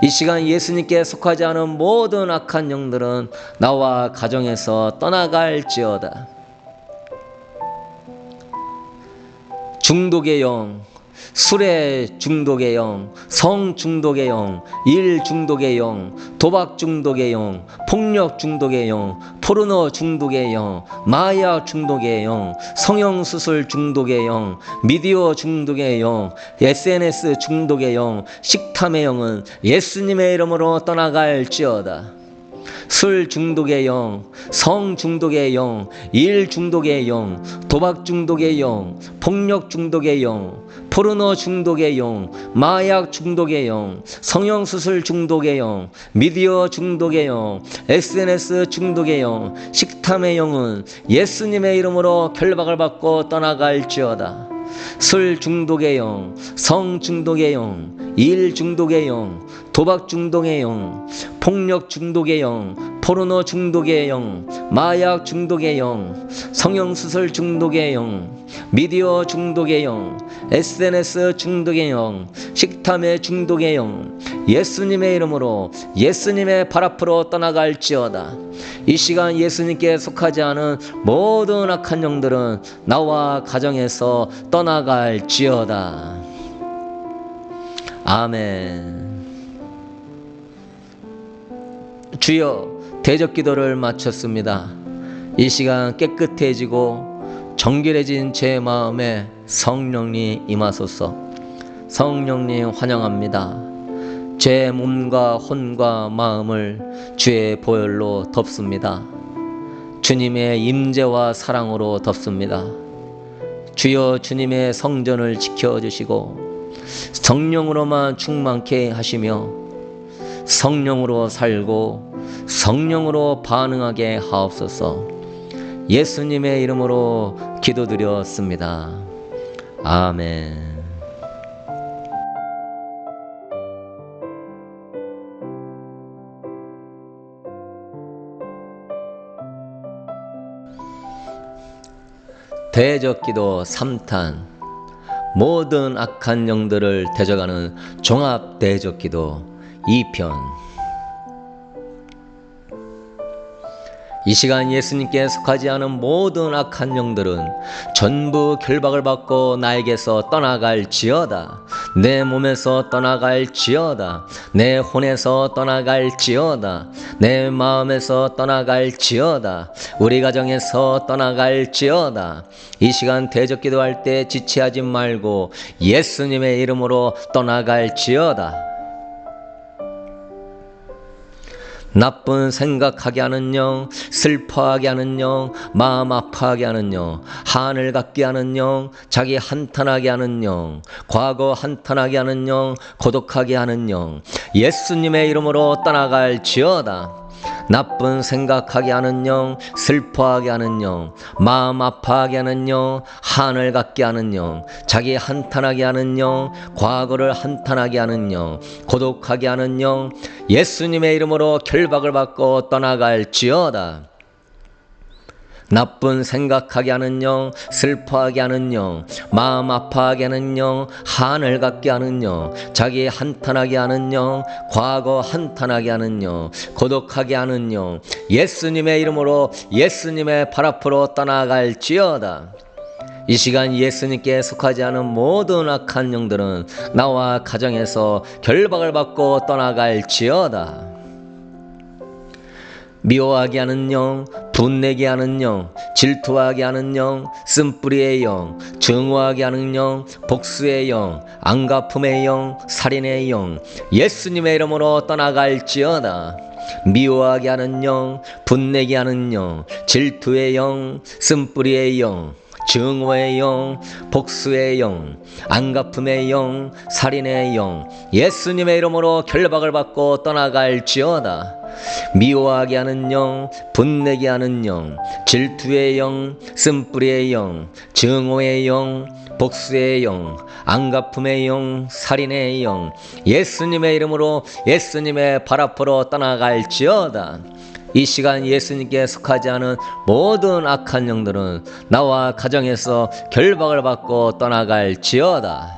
이 시간 예수님께 속하지 않은 모든 악한 영들은 나와 가정에서 떠나갈지어다. 중독의 영, 술의 중독의 영, 성 중독의 영, 일 중독의 영, 도박 중독의 영, 폭력 중독의 영, 포르노 중독의 영, 마약 중독의 영, 성형수술 중독의 영, 미디어 중독의 영, SNS 중독의 영, 식탐의 영은 예수님의 이름으로 떠나갈지어다. 술 중독의 영, 성 중독의 영, 일 중독의 영, 도박 중독의 영, 폭력 중독의 영, 포르노 중독의 영, 마약 중독의 영, 성형수술 중독의 영, 미디어 중독의 영, SNS 중독의 영, 식탐의 영은 예수님의 이름으로 결박을 받고 떠나갈지어다. 술 중독의 영, 성 중독의 영, 일 중독의 영, 도박 중독의 영, 폭력 중독의 영, 포르노 중독의 영, 마약 중독의 영, 성형수술 중독의 영, 미디어 중독의 영, SNS 중독의 영, 식탐의 중독의 영, 예수님의 이름으로 예수님의 발 앞으로 떠나갈지어다. 이 시간 예수님께 속하지 않은 모든 악한 영들은 나와 가정에서 떠나갈지어다. 아멘. 주여, 대적 기도를 마쳤습니다. 이 시간 깨끗해지고 정결해진 제 마음에 성령님 임하소서. 성령님 환영합니다. 제 몸과 혼과 마음을 주의 보혈로 덮습니다. 주님의 임재와 사랑으로 덮습니다. 주여 주님의 성전을 지켜주시고 성령으로만 충만케 하시며 성령으로 살고 성령으로 반응하게 하옵소서. 예수님의 이름으로 기도드렸습니다. 아멘. 대적기도 3탄, 모든 악한 영들을 대적하는 종합 대적기도 2편. 이 시간 예수님께 속하지 않은 모든 악한 영들은 전부 결박을 받고 나에게서 떠나갈지어다. 내 몸에서 떠나갈지어다. 내 혼에서 떠나갈지어다. 내 마음에서 떠나갈지어다. 우리 가정에서 떠나갈지어다. 이 시간 대적기도할 때 지체하지 말고 예수님의 이름으로 떠나갈지어다. 나쁜 생각하게 하는 영, 슬퍼하게 하는 영, 마음 아파하게 하는 영, 한을 갖게 하는 영, 자기 한탄하게 하는 영, 과거 한탄하게 하는 영, 고독하게 하는 영, 예수님의 이름으로 떠나갈지어다. 나쁜 생각하게 하는 영, 슬퍼하게 하는 영, 마음 아파하게 하는 영, 한을 갖게 하는 영, 자기 한탄하게 하는 영, 과거를 한탄하게 하는 영, 고독하게 하는 영, 예수님의 이름으로 결박을 받고 떠나갈지어다. 나쁜 생각하게 하는 영, 슬퍼하게 하는 영, 마음 아파하게 하는 영, 한을 갖게 하는 영, 자기 한탄하게 하는 영, 과거 한탄하게 하는 영, 고독하게 하는 영, 예수님의 이름으로 예수님의 발 앞으로 떠나갈지어다. 이 시간 예수님께 속하지 않은 모든 악한 영들은 나와 가정에서 결박을 받고 떠나갈지어다. 미워하게 하는 영, 분내게 하는 영, 질투하게 하는 영, 쓴뿌리의 영, 증오하게 하는 영, 복수의 영, 안갚음의 영, 살인의 영, 예수님의 이름으로 떠나갈지어다. 미워하게 하는 영, 분내게 하는 영, 질투의 영, 쓴뿌리의 영, 증오의 영, 복수의 영, 안갚음의 영, 살인의 영, 예수님의 이름으로 결박을 받고 떠나갈지어다. 미워하게 하는 영, 분내게 하는 영, 질투의 영, 쓴뿌리의 영, 증오의 영, 복수의 영, 안갚음의 영, 살인의 영, 예수님의 이름으로 예수님의 발 앞으로 떠나갈지어다. 이 시간 예수님께 속하지 않은 모든 악한 영들은 나와 가정에서 결박을 받고 떠나갈지어다.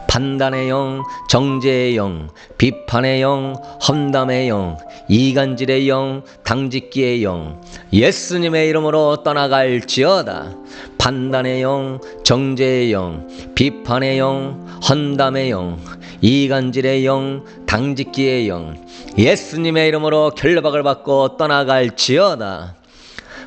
판단의 영, 정죄의 영, 비판의 영, 험담의 영, 이간질의 영, 당짓기의 영, 예수님의 이름으로 떠나갈지어다. 판단의 영, 정죄의 영, 비판의 영, 험담의 영, 이간질의 영, 당짓기의 영, 예수님의 이름으로 결박을 받고 떠나갈지어다.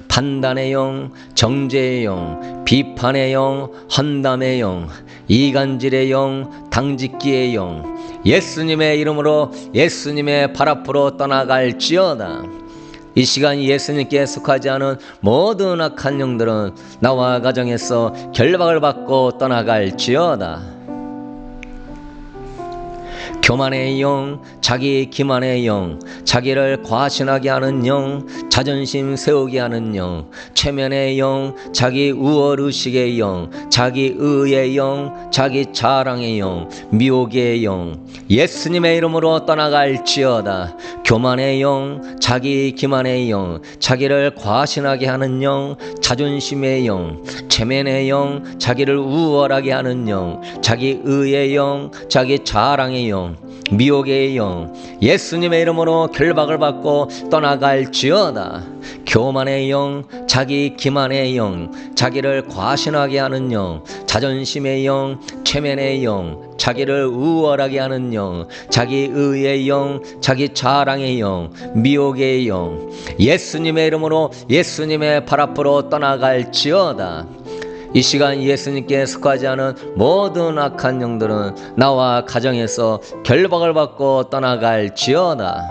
판단의 영, 정죄의 영, 비판의 영, 험담의 영, 이간질의 영, 당짓기의 영, 예수님의 이름으로 예수님의 발 앞으로 떠나갈지어다. 이 시간 예수님께 속하지 않은 모든 악한 영들은 나와 가정에서 결박을 받고 떠나갈지어다. 교만의 영, 자기 기만의 영, 자기를 과신하게 하는 영, 자존심 세우게 하는 영, 최면의 영, 자기 우월의식의 영, 자기 의의 영, 자기 자랑의 영, 미혹의 영, 예수님의 이름으로 떠나갈지어다. 교만의 영, 자기 기만의 영, 자기를 과신하게 하는 영, 자존심의 영, 체면의 영, 자기를 우월하게 하는 영, 자기 의의 영, 자기 자랑의 영, 미혹의 영, 예수님의 이름으로 결박을 받고 떠나갈지어다. 교만의 영, 자기 기만의 영, 자기를 과신하게 하는 영, 자존심의 영, 체면의 영, 자기를 우월하게 하는 영, 자기 의의 영, 자기 자랑의 영, 미혹의 영, 예수님의 이름으로 예수님의 발 앞으로 떠나갈지어다. 이 시간 예수님께 속하지 않은 모든 악한 영들은 나와 가정에서 결박을 받고 떠나갈지어다.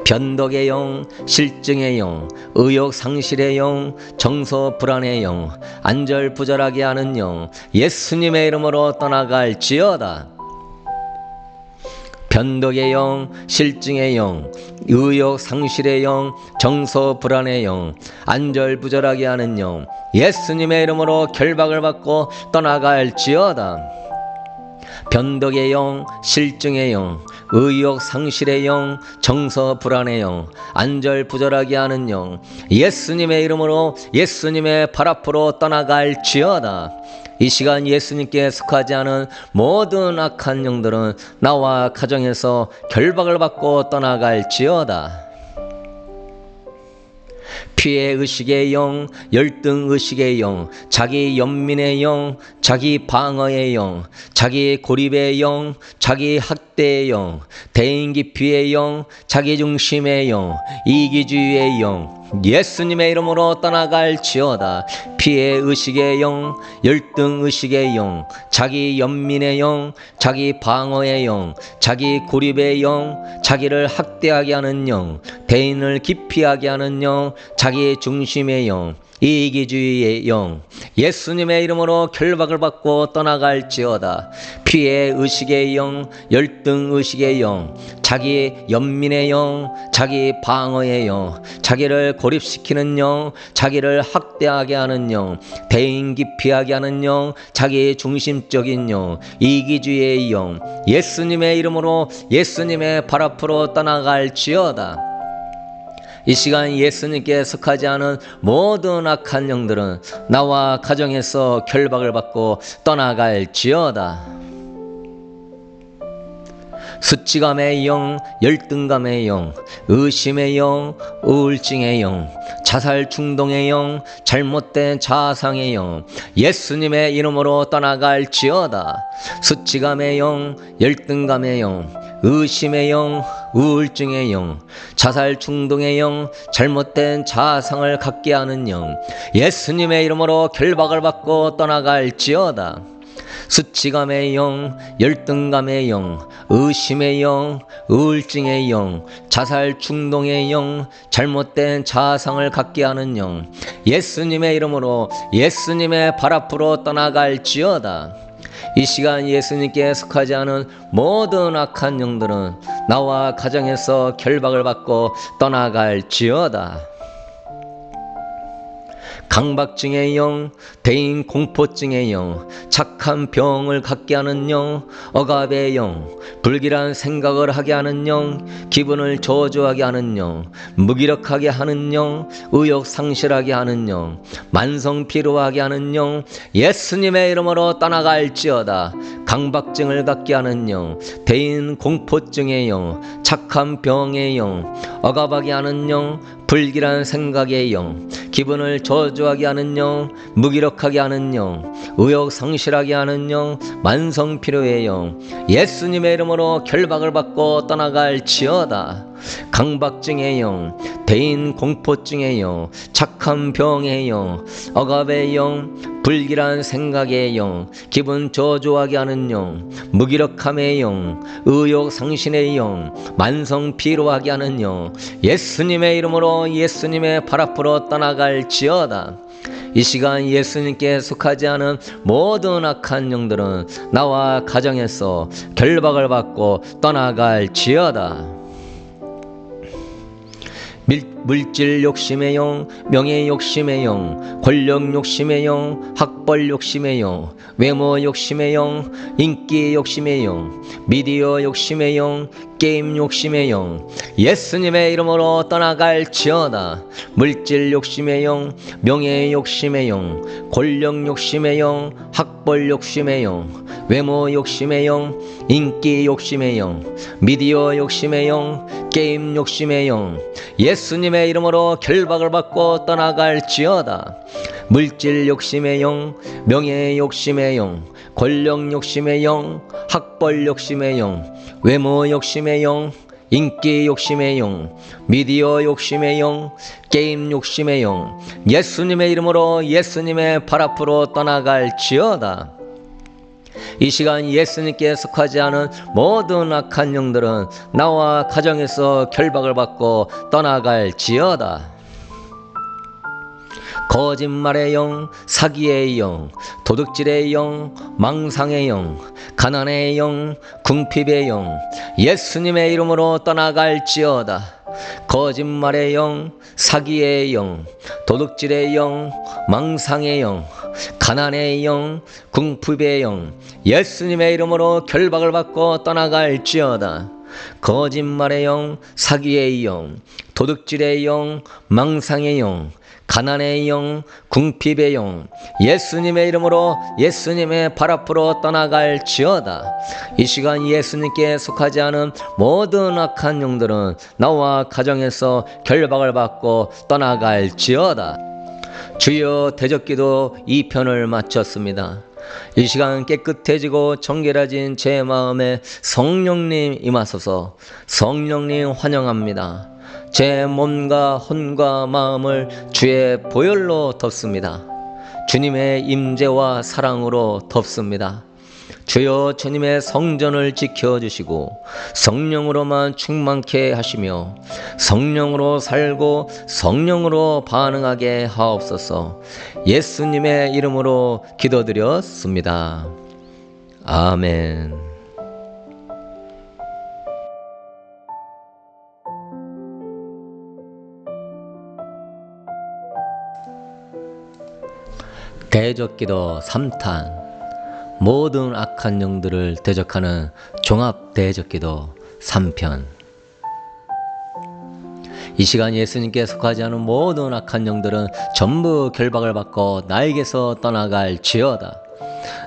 변덕의 영, 실증의 영, 의욕 상실의 영, 정서 불안의 영, 안절부절하게 하는 영, 예수님의 이름으로 떠나갈지어다. 변덕의 영, 실증의 영, 의욕 상실의 영, 정서 불안의 영, 안절부절하게 하는 영, 예수님의 이름으로 결박을 받고 떠나갈지어다. 변덕의 영, 실증의 영, 의욕 상실의 영, 정서 불안의 영, 안절부절하게 하는 영, 예수님의 이름으로 예수님의 발 앞으로 떠나갈지어다. 이 시간 예수님께 속하지 않은 모든 악한 영들은 나와 가정에서 결박을 받고 떠나갈지어다. 피해 의식의 영, 열등 의식의 영, 자기 연민의 영, 자기 방어의 영, 자기 고립의 영, 자기 학대의 영, 대인 기피의 영, 자기 중심의 영, 이기주의의 영, 예수님의 이름으로 떠나갈지어다. 피해 의식의 영, 열등 의식의 영, 자기 연민의 영, 자기 방어의 영, 자기 고립의 영, 자기를 학대하게 하는 영, 대인을 기피하게 하는 영, 자기 중심의 영, 이기주의의 영, 예수님의 이름으로 결박을 받고 떠나갈지어다. 피해 의식의 영, 열등 의식의 영, 자기 연민의 영, 자기 방어의 영, 자기를 고립시키는 영, 자기를 학대하게 하는 영, 대인 기피하게 하는 영, 자기 중심적인 영, 이기주의의 영, 예수님의 이름으로 예수님의 발 앞으로 떠나갈지어다. 이 시간 예수님께 속하지 않은 모든 악한 영들은 나와 가정에서 결박을 받고 떠나갈지어다. 수치감의 영, 열등감의 영, 의심의 영, 우울증의 영, 자살 충동의 영, 잘못된 자아상의 영, 예수님의 이름으로 떠나갈지어다. 수치감의 영, 열등감의 영, 의심의 영, 우울증의 영, 자살 충동의 영, 잘못된 자아상을 갖게 하는 영, 예수님의 이름으로 결박을 받고 떠나갈지어다. 수치감의 영, 열등감의 영, 의심의 영, 우울증의 영, 자살 충동의 영, 잘못된 자아상을 갖게 하는 영, 예수님의 이름으로 예수님의 발 앞으로 떠나갈지어다. 이 시간 예수님께 속하지 않은 모든 악한 영들은 나와 가정에서 결박을 받고 떠나갈지어다. 강박증의 영, 대인 공포증의 영, 착한 병을 갖게 하는 영, 억압의 영, 불길한 생각을 하게 하는 영, 기분을 저주하게 하는 영, 무기력하게 하는 영, 의욕 상실하게 하는 영, 만성 피로하게 하는 영, 예수님의 이름으로 떠나갈지어다. 강박증을 갖게 하는 영, 대인 공포증의 영, 착한 병의 영, 억압하게 하는 영, 불길한 생각의 영, 기분을 저주하게 하는 영, 무기력하게 하는 영, 의욕 상실하게 하는 영, 만성 피로의 영, 예수님의 이름으로 결박을 받고 떠나갈지어다. 강박증의 영, 대인 공포증의 영, 착한 병의 영, 억압의 영, 불길한 생각의 영, 기분 저조하게 하는 영, 무기력함의 영, 의욕 상실의 영, 만성 피로하게 하는 영, 예수님의 이름으로 예수님의 발 앞으로 떠나갈지어다. 이 시간 예수님께 속하지 않은 모든 악한 영들은 나와 가정에서 결박을 받고 떠나갈지어다. 물질 욕심의 영, 명예 욕심의 영, 권력 욕심의 영, 학벌 욕심의 영, 외모 욕심의 영, 인기 욕심의 영, 미디어 욕심의 영, 게임 욕심의 영, 예수님의 이름으로 떠나갈지어다. 물질 욕심의 영, 명예 욕심의 영, 권력 욕심의 영, 학벌 욕심의 영, 외모 욕심의 영, 인기 욕심의 영, 미디어 욕심의 영, 게임 욕심의 영, 예수님의 이름으로 결박을 받고 떠나갈지어다. 물질 욕심의 영, 명예 욕심의 영, 권력 욕심의 영, 학벌 욕심의 영, 외모 욕심의 영, 인기 욕심의 영, 미디어 욕심의 영, 게임 욕심의 영, 예수님의 이름으로 예수님의 발 앞으로 떠나갈지어다. 이 시간 예수님께 속하지 않은 모든 악한 영들은 나와 가정에서 결박을 받고 떠나갈지어다. 거짓말의 영, 사기의 영, 도둑질의 영, 망상의 영, 가난의 영, 궁핍의 영, 예수님의 이름으로 떠나갈지어다. 거짓말의 영, 사기의 영, 도둑질의 영, 망상의 영, 가난의 영, 궁핍의 영, 예수님의 이름으로 결박을 받고 떠나갈지어다. 거짓말의 영, 사기의 영, 도둑질의 영, 망상의 영, 가난의 영, 궁핍의 영, 예수님의 이름으로 예수님의 발 앞으로 떠나갈지어다. 이 시간 예수님께 속하지 않은 모든 악한 영들은 나와 가정에서 결박을 받고 떠나갈지어다. 주여, 대적기도 2편을 마쳤습니다. 이 시간 깨끗해지고 정결해진 제 마음에 성령님 임하소서. 성령님 환영합니다. 제 몸과 혼과 마음을 주의 보혈로 덮습니다. 주님의 임재와 사랑으로 덮습니다. 주여, 주님의 성전을 지켜주시고 성령으로만 충만케 하시며 성령으로 살고 성령으로 반응하게 하옵소서. 예수님의 이름으로 기도드렸습니다. 아멘. 대적기도 3탄, 모든 악한 영들을 대적하는 종합 대적기도 3편. 이 시간 예수님께 속하지 않은 모든 악한 영들은 전부 결박을 받고 나에게서 떠나갈지어다.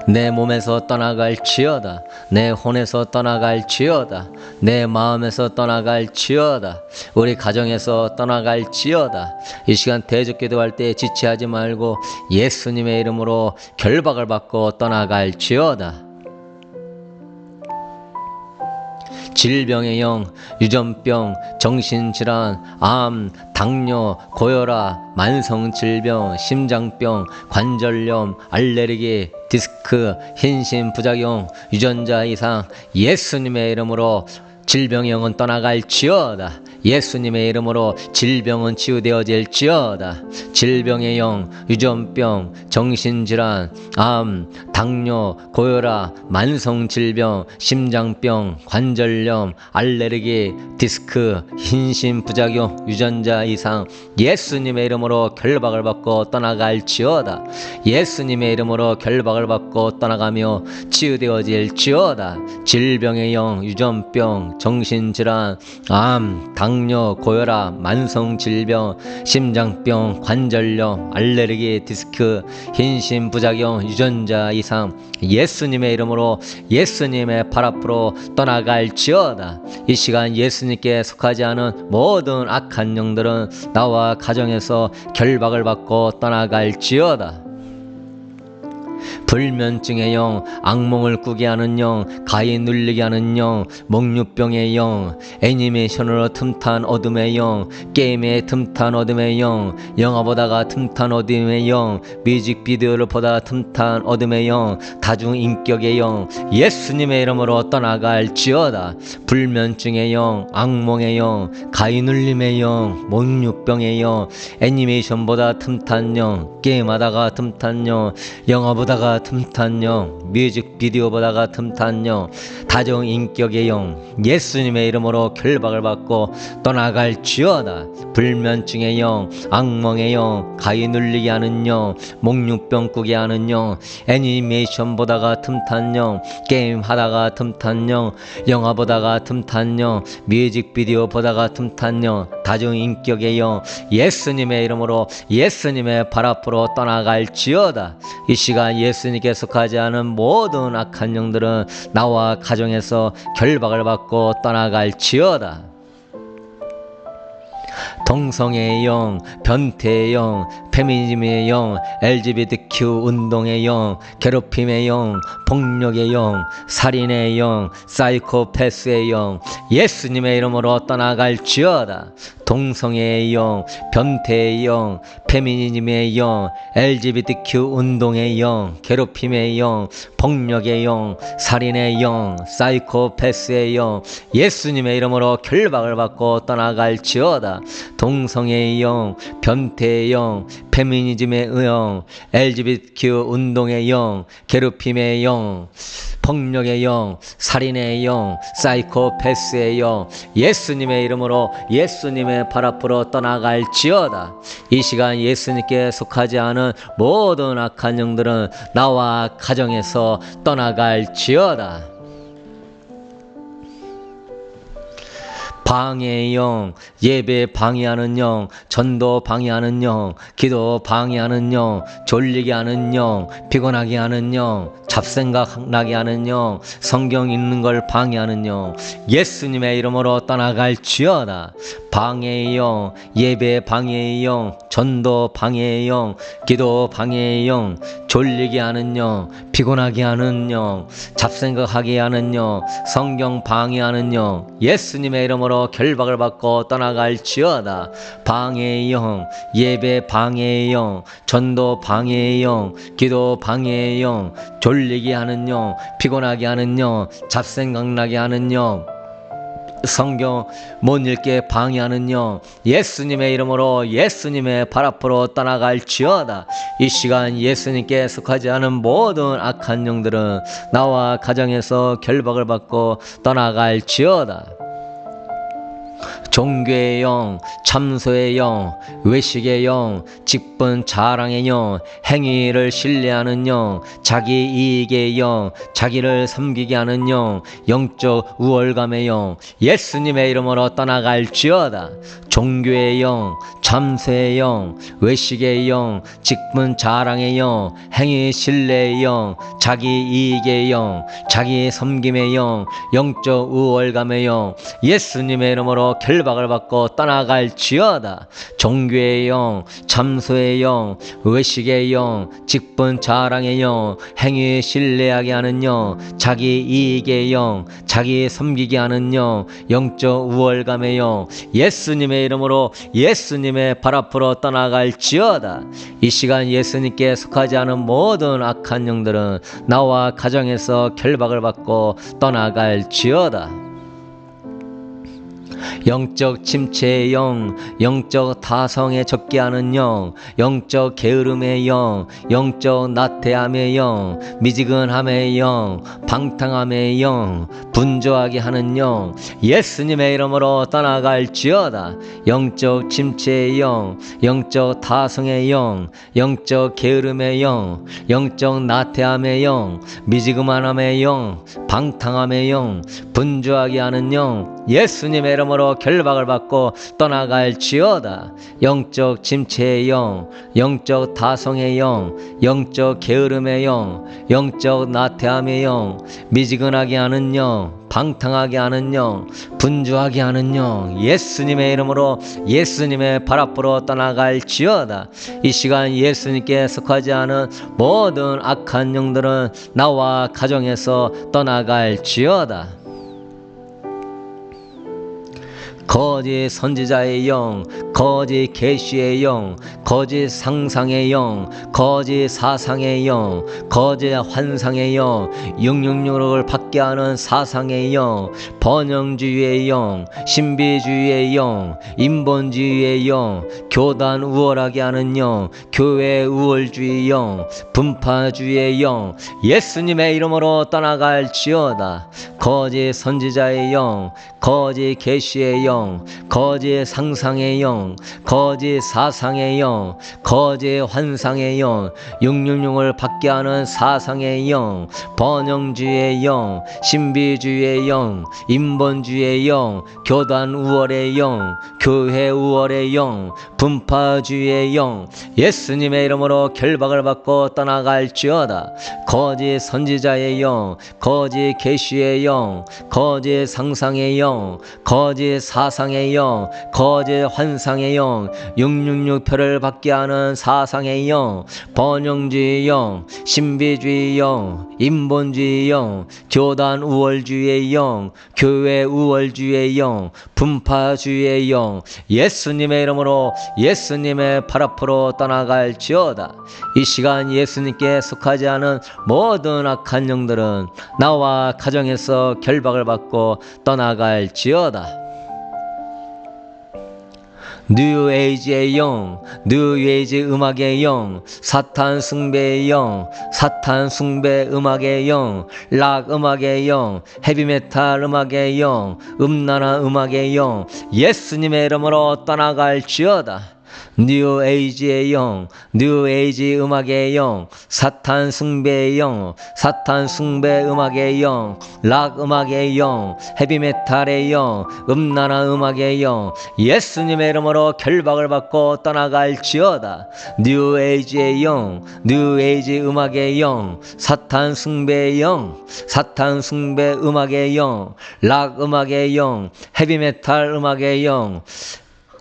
내 몸에서 떠나갈지어다. 내 혼에서 떠나갈지어다. 내 마음에서 떠나갈지어다. 우리 가정에서 떠나갈지어다. 이 시간 대적 기도할 때 지체하지 말고 예수님의 이름으로 결박을 받고 떠나갈지어다. 질병의 영, 유전병, 정신질환, 암, 당뇨, 고혈압, 만성질병, 심장병, 관절염, 알레르기, 디스크, hin신부작용, 유전자 이상, 예수님의 이름으로 질병의 영은 떠나갈지어다. 예수님의 이름으로 질병은 치유되어질지어다. 질병의 영, 유전병, 정신질환, 암, 당뇨, 고혈압, 만성질병, 심장병, 관절염, 알레르기, 디스크, hin신부작용, 유전자 이상, 예수님의 이름으로 결박을 받고 떠나갈지어다. 예수님의 이름으로 결박을 받고 떠나가며 치유되어질지어다. 질병의 영, 유전병, 정신질환, 암, 당뇨, 고혈압, 만성질병, 심장병, 관절염, 알레르기, 디스크, hin신부작용, 유전자 이상, 예수님의 이름으로 예수님의 발 앞으로 떠나갈지어다. 이 시간 예수님께 속하지 않은 모든 악한 영들은 나와 가정에서 결박을 받고 떠나갈지어다. 불면증의 영, 악몽을 꾸게 하는 영, 가히 눌리게 하는 영, 목류병의 영, 애니메이션으로 틈탄 어둠의 영, 게임에 틈탄 어둠의 영, 영화 보다가 틈탄 어둠의 영, 뮤직비디오를 보다 틈탄 어둠의 영, 다중인격의 영, 예수님의 이름으로 떠나갈지어다. 불면증의 영, 악몽의 영, 가히 눌림의 영, 목류병의 영, 애니메이션보다 틈탄 영, 게임하다가 틈탄 영, 영화 보다가 틈탄 영, 뮤직비디오 보다가 틈탄 영, 다중인격의 영, 예수님의 이름으로 결박을 받고 떠나갈지어다. 불면증의 영, 악몽의 영, 가히 눌리게 하는 영, 목류병 꾸게 하는 영, 애니메이션 보다가 틈탄 영, 게임 하다가 틈탄 영, 영화 보다가 틈탄 영, 뮤직비디오 보다가 틈탄 영, 다중인격의 영, 예수님의 이름으로 예수님의 발 앞으로 떠나갈지어다. 이 시간 예수님께 속하지 않은 모든 악한 영들은 나와 가정에서 결박을 받고 떠나갈지어다. 동성애의 영, 변태의 영, 페미니즘의 영, LGBTQ 운동의 영, 괴롭힘의 영, 폭력의 영, 살인의 영, 사이코패스의 영, 예수님의 이름으로 떠나갈지어다. 동성애의 영, 변태의 영, 페미니즘의 영, LGBTQ 운동의 영, 괴롭힘의 영, 폭력의 영, 살인의 영, 사이코패스의 영, 예수님의 이름으로 결박을 받고 떠나갈지어다. 동성애의 영, 변태의 영, 페미니즘의 영, LGBTQ 운동의 영, 괴롭힘의 영, 폭력의 영, 살인의 영, 사이코패스의 영, 예수님의 이름으로 예수님의 발 앞으로 떠나갈지어다. 이 시간 예수님께 속하지 않은 모든 악한 영들은 나와 가정에서 떠나갈지어다. 방해의 영, 예배 방해하는 영, 전도 방해하는 영, 기도 방해하는 영, 졸리게 하는 영, 피곤하게 하는 영, 잡생각 나게 하는 영, 성경 읽는 걸 방해하는 영, 예수님의 이름으로 떠나갈지어다. 방해의 영, 예배 방해의 영, 전도 방해의 영, 기도 방해의 영, 졸리게 하는 영, 피곤하게 하는 영, 잡생각하게 하는 영, 성경 방해하는 영, 예수님의 이름으로 결박을 받고 떠나갈지어다. 방해의 영, 예배 방해의 영, 전도 방해의 영, 기도 방해의 영, 졸리게 하는 영, 피곤하게 하는 영, 잡생각나게 하는 영, 성경 못 읽게 방해하는 영, 예수님의 이름으로 예수님의 발 앞으로 떠나갈지어다. 이 시간 예수님께 속하지 않은 모든 악한 영들은 나와 가정에서 결박을 받고 떠나갈지어다. 종교의 영, 참소의 영, 외식의 영, 직분 자랑의 영, 행위를 신뢰하는 영, 자기 이익의 영, 자기를 섬기게 하는 영, 영적 우월감의 영, 예수님의 이름으로 떠나갈지어다. 종교의 영, 참소의 영, 외식의 영, 직분 자랑의 영, 행위 신뢰의 영, 자기 이익의 영, 자기 섬김의 영, 영적 우월감의 영, 예수님의 이름으로 결박을 받고 떠나갈지어다. 종교의 영, 참소의 영, 외식의 영, 직분 자랑의 영, 행위 신뢰하게 하는 영, 자기 이익의 영, 자기 섬기게 하는 영, 영적 우월감의 영, 예수님의 이름으로 예수님의 발 앞으로 떠나갈지어다. 이 시간 예수님께 속하지 않은 모든 악한 영들은 나와 가정에서 결박을 받고 떠나갈지어다. 영적 침체의 영, 영적 타성에 적게 하는 영, 영적 게으름의 영, 영적 나태함의 영, 미지근함의 영, 방탕함의 영, 분주하게 하는 영, 예수님의 이름으로 떠나갈지어다. 영적 침체의 영, 영적 타성의 영, 영적 게으름의 영, 영적 나태함의 영, 미지근함의 영, 방탕함의 영, 분주하게 하는 영, 예수님의 이름으로 결박을 받고 떠나갈지어다. 영적 침체의 영, 영적 타성의 영, 영적 게으름의 영, 영적 나태함의 영, 미지근하게 하는 영, 방탕하게 하는 영, 분주하게 하는 영, 예수님의 이름으로 예수님의 발 앞으로 떠나갈지어다. 이 시간 예수님께 속하지 않은 모든 악한 영들은 나와 가정에서 떠나갈지어다. 거짓 선지자의 영, 거짓 계시의 영, 거짓 상상의 영, 거짓 사상의 영, 거짓 환상의 영, 666을 받게 하는 사상의 영, 번영주의의 영, 신비주의의 영, 인본주의의 영, 교단 우월하게 하는 영, 교회 우월주의 영, 분파주의의 영, 예수님의 이름으로 떠나갈지어다. 거짓 선지자의 영, 거짓 계시의 영, 거짓 상상의 영, 거짓 사상의 영, 거짓 환상의 영, 666을 받게 하는 사상의 영, 번영주의의 영, 신비주의의 영, 인본주의의 영, 교단 우월의 영, 교회 우월의 영, 분파주의의 영, 예수님의 이름으로 결박을 받고 떠나갈지어다. 거짓 선지자의 영, 거짓 계시의 영, 거짓 상상의 영, 영, 거짓 사상의 영, 거짓 환상의 영, 666표를 받게 하는 사상의 영, 번영주의 영, 신비주의 영, 인본주의 영, 교단 우월주의의 영, 교회 우월주의의 영, 분파주의의 영, 예수님의 이름으로 예수님의 발 앞으로 떠나갈지어다. 이 시간 예수님께 속하지 않은 모든 악한 영들은 나와 가정에서 결박을 받고 떠나갈지어다. 뉴에이지의 영, 뉴에이지 음악의 영, 사탄 숭배의 영, 사탄 숭배 음악의 영, 락 음악의 영, 헤비메탈 음악의 영, 음란한 음악의 영, 예수님의 이름으로 떠나갈지어다. 뉴에이지의 영, 뉴에이지 음악의 영, 사탄 숭배의 영, 사탄 숭배 음악의 영, 락 음악의 영, 헤비메탈의 영, 음란한 음악의 영, 예수님의 이름으로 결박을 받고 떠나갈지어다. 뉴에이지의 영, 뉴에이지 음악의 영, 사탄 숭배의 영, 사탄 숭배 음악의 영, 락 음악의 영, 헤비메탈 음악의 영,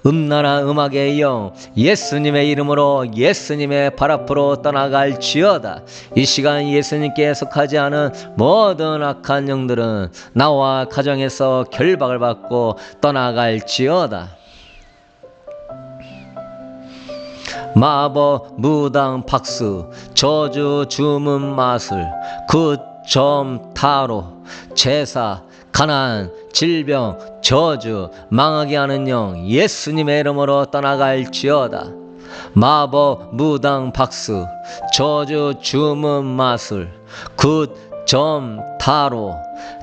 음란한 음악의 영, 예수님의 이름으로 예수님의 발 앞으로 떠나갈지어다. 이 시간 예수님께 속하지 않은 모든 악한 영들은 나와 가정에서 결박을 받고 떠나갈지어다. 마법, 무당, 박수, 저주, 주문, 마술, 굿, 점, 타로, 제사, 가난, 질병, 저주, 망하게 하는 영, 예수님의 이름으로 떠나갈지어다. 마법, 무당, 박수, 저주, 주문, 마술, 굿, 점, 타로,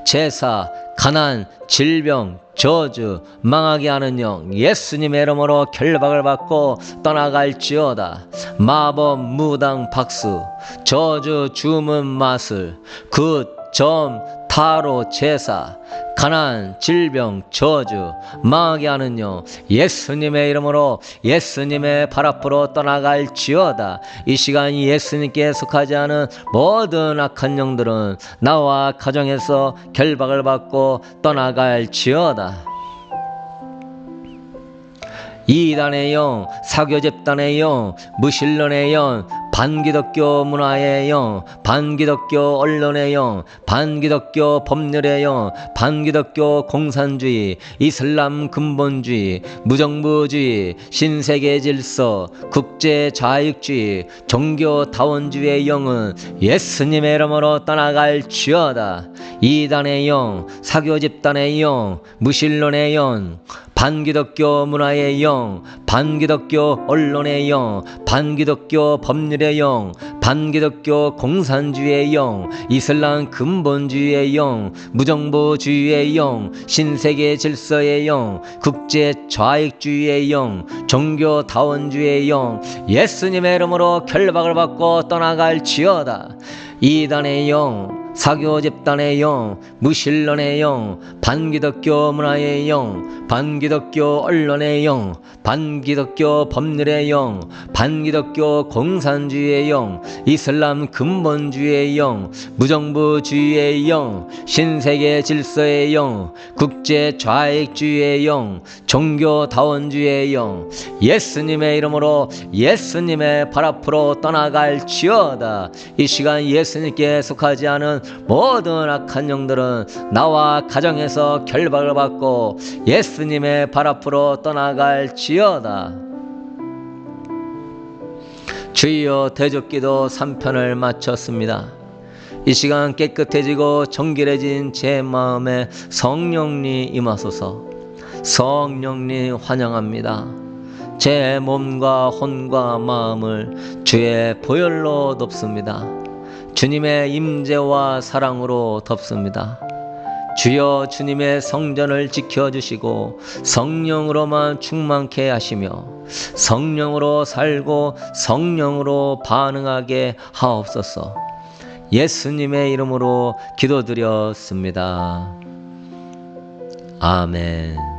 제사, 가난, 질병, 저주, 망하게 하는 영, 예수님의 이름으로 결박을 받고 떠나갈지어다. 마법, 무당, 박수, 저주, 주문, 마술, 굿, 점, 타로, 제사, 가난, 질병, 저주, 망하게 하는 영, 예수님의 이름으로 예수님의 발 앞으로 떠나갈지어다. 이 시간 예수님께 속하지 않은 모든 악한 영들은 나와 가정에서 결박을 받고 떠나갈지어다. 이단의 영, 사교집단의 영, 무신론의 영, 반기독교 문화의 영, 반기독교 언론의 영, 반기독교 법률의 영, 반기독교 공산주의, 이슬람 근본주의, 무정부주의, 신세계 질서, 국제 좌익주의, 종교 다원주의의 영은 예수님의 이름으로 떠나갈지어다. 이단의 영, 사교집단의 영, 무신론의 영, 반기독교 문화의 영, 반기독교 언론의 영, 반기독교 법률의 영, 반기독교 공산주의의 영, 이슬람 근본주의의 영, 무정부주의의 영, 신세계 질서의 영, 국제 좌익주의의 영, 종교 다원주의의 영, 예수님의 이름으로 결박을 받고 떠나갈지어다. 이단의 영, 사교 집단의 영, 무신론의 영, 반기독교 문화의 영, 반기독교 언론의 영, 반기독교 법률의 영, 반기독교 공산주의의 영, 이슬람 근본주의의 영, 무정부주의의 영, 신세계 질서의 영, 국제 좌익주의의 영, 종교 다원주의의 영, 예수님의 이름으로 예수님의 발 앞으로 떠나갈지어다. 이 시간 예수님께 속하지 않은 모든 악한 영들은 나와 가정에서 결박을 받고 예수님의 발 앞으로 떠나갈지어다. 주여, 대적기도 3편을 마쳤습니다. 이 시간 깨끗해지고 정결해진 제 마음에 성령님 임하소서. 성령님 환영합니다. 제 몸과 혼과 마음을 주의 보혈로 덮습니다. 주님의 임재와 사랑으로 덮습니다. 주여, 주님의 성전을 지켜주시고 성령으로만 충만케 하시며 성령으로 살고 성령으로 반응하게 하옵소서. 예수님의 이름으로 기도드렸습니다. 아멘.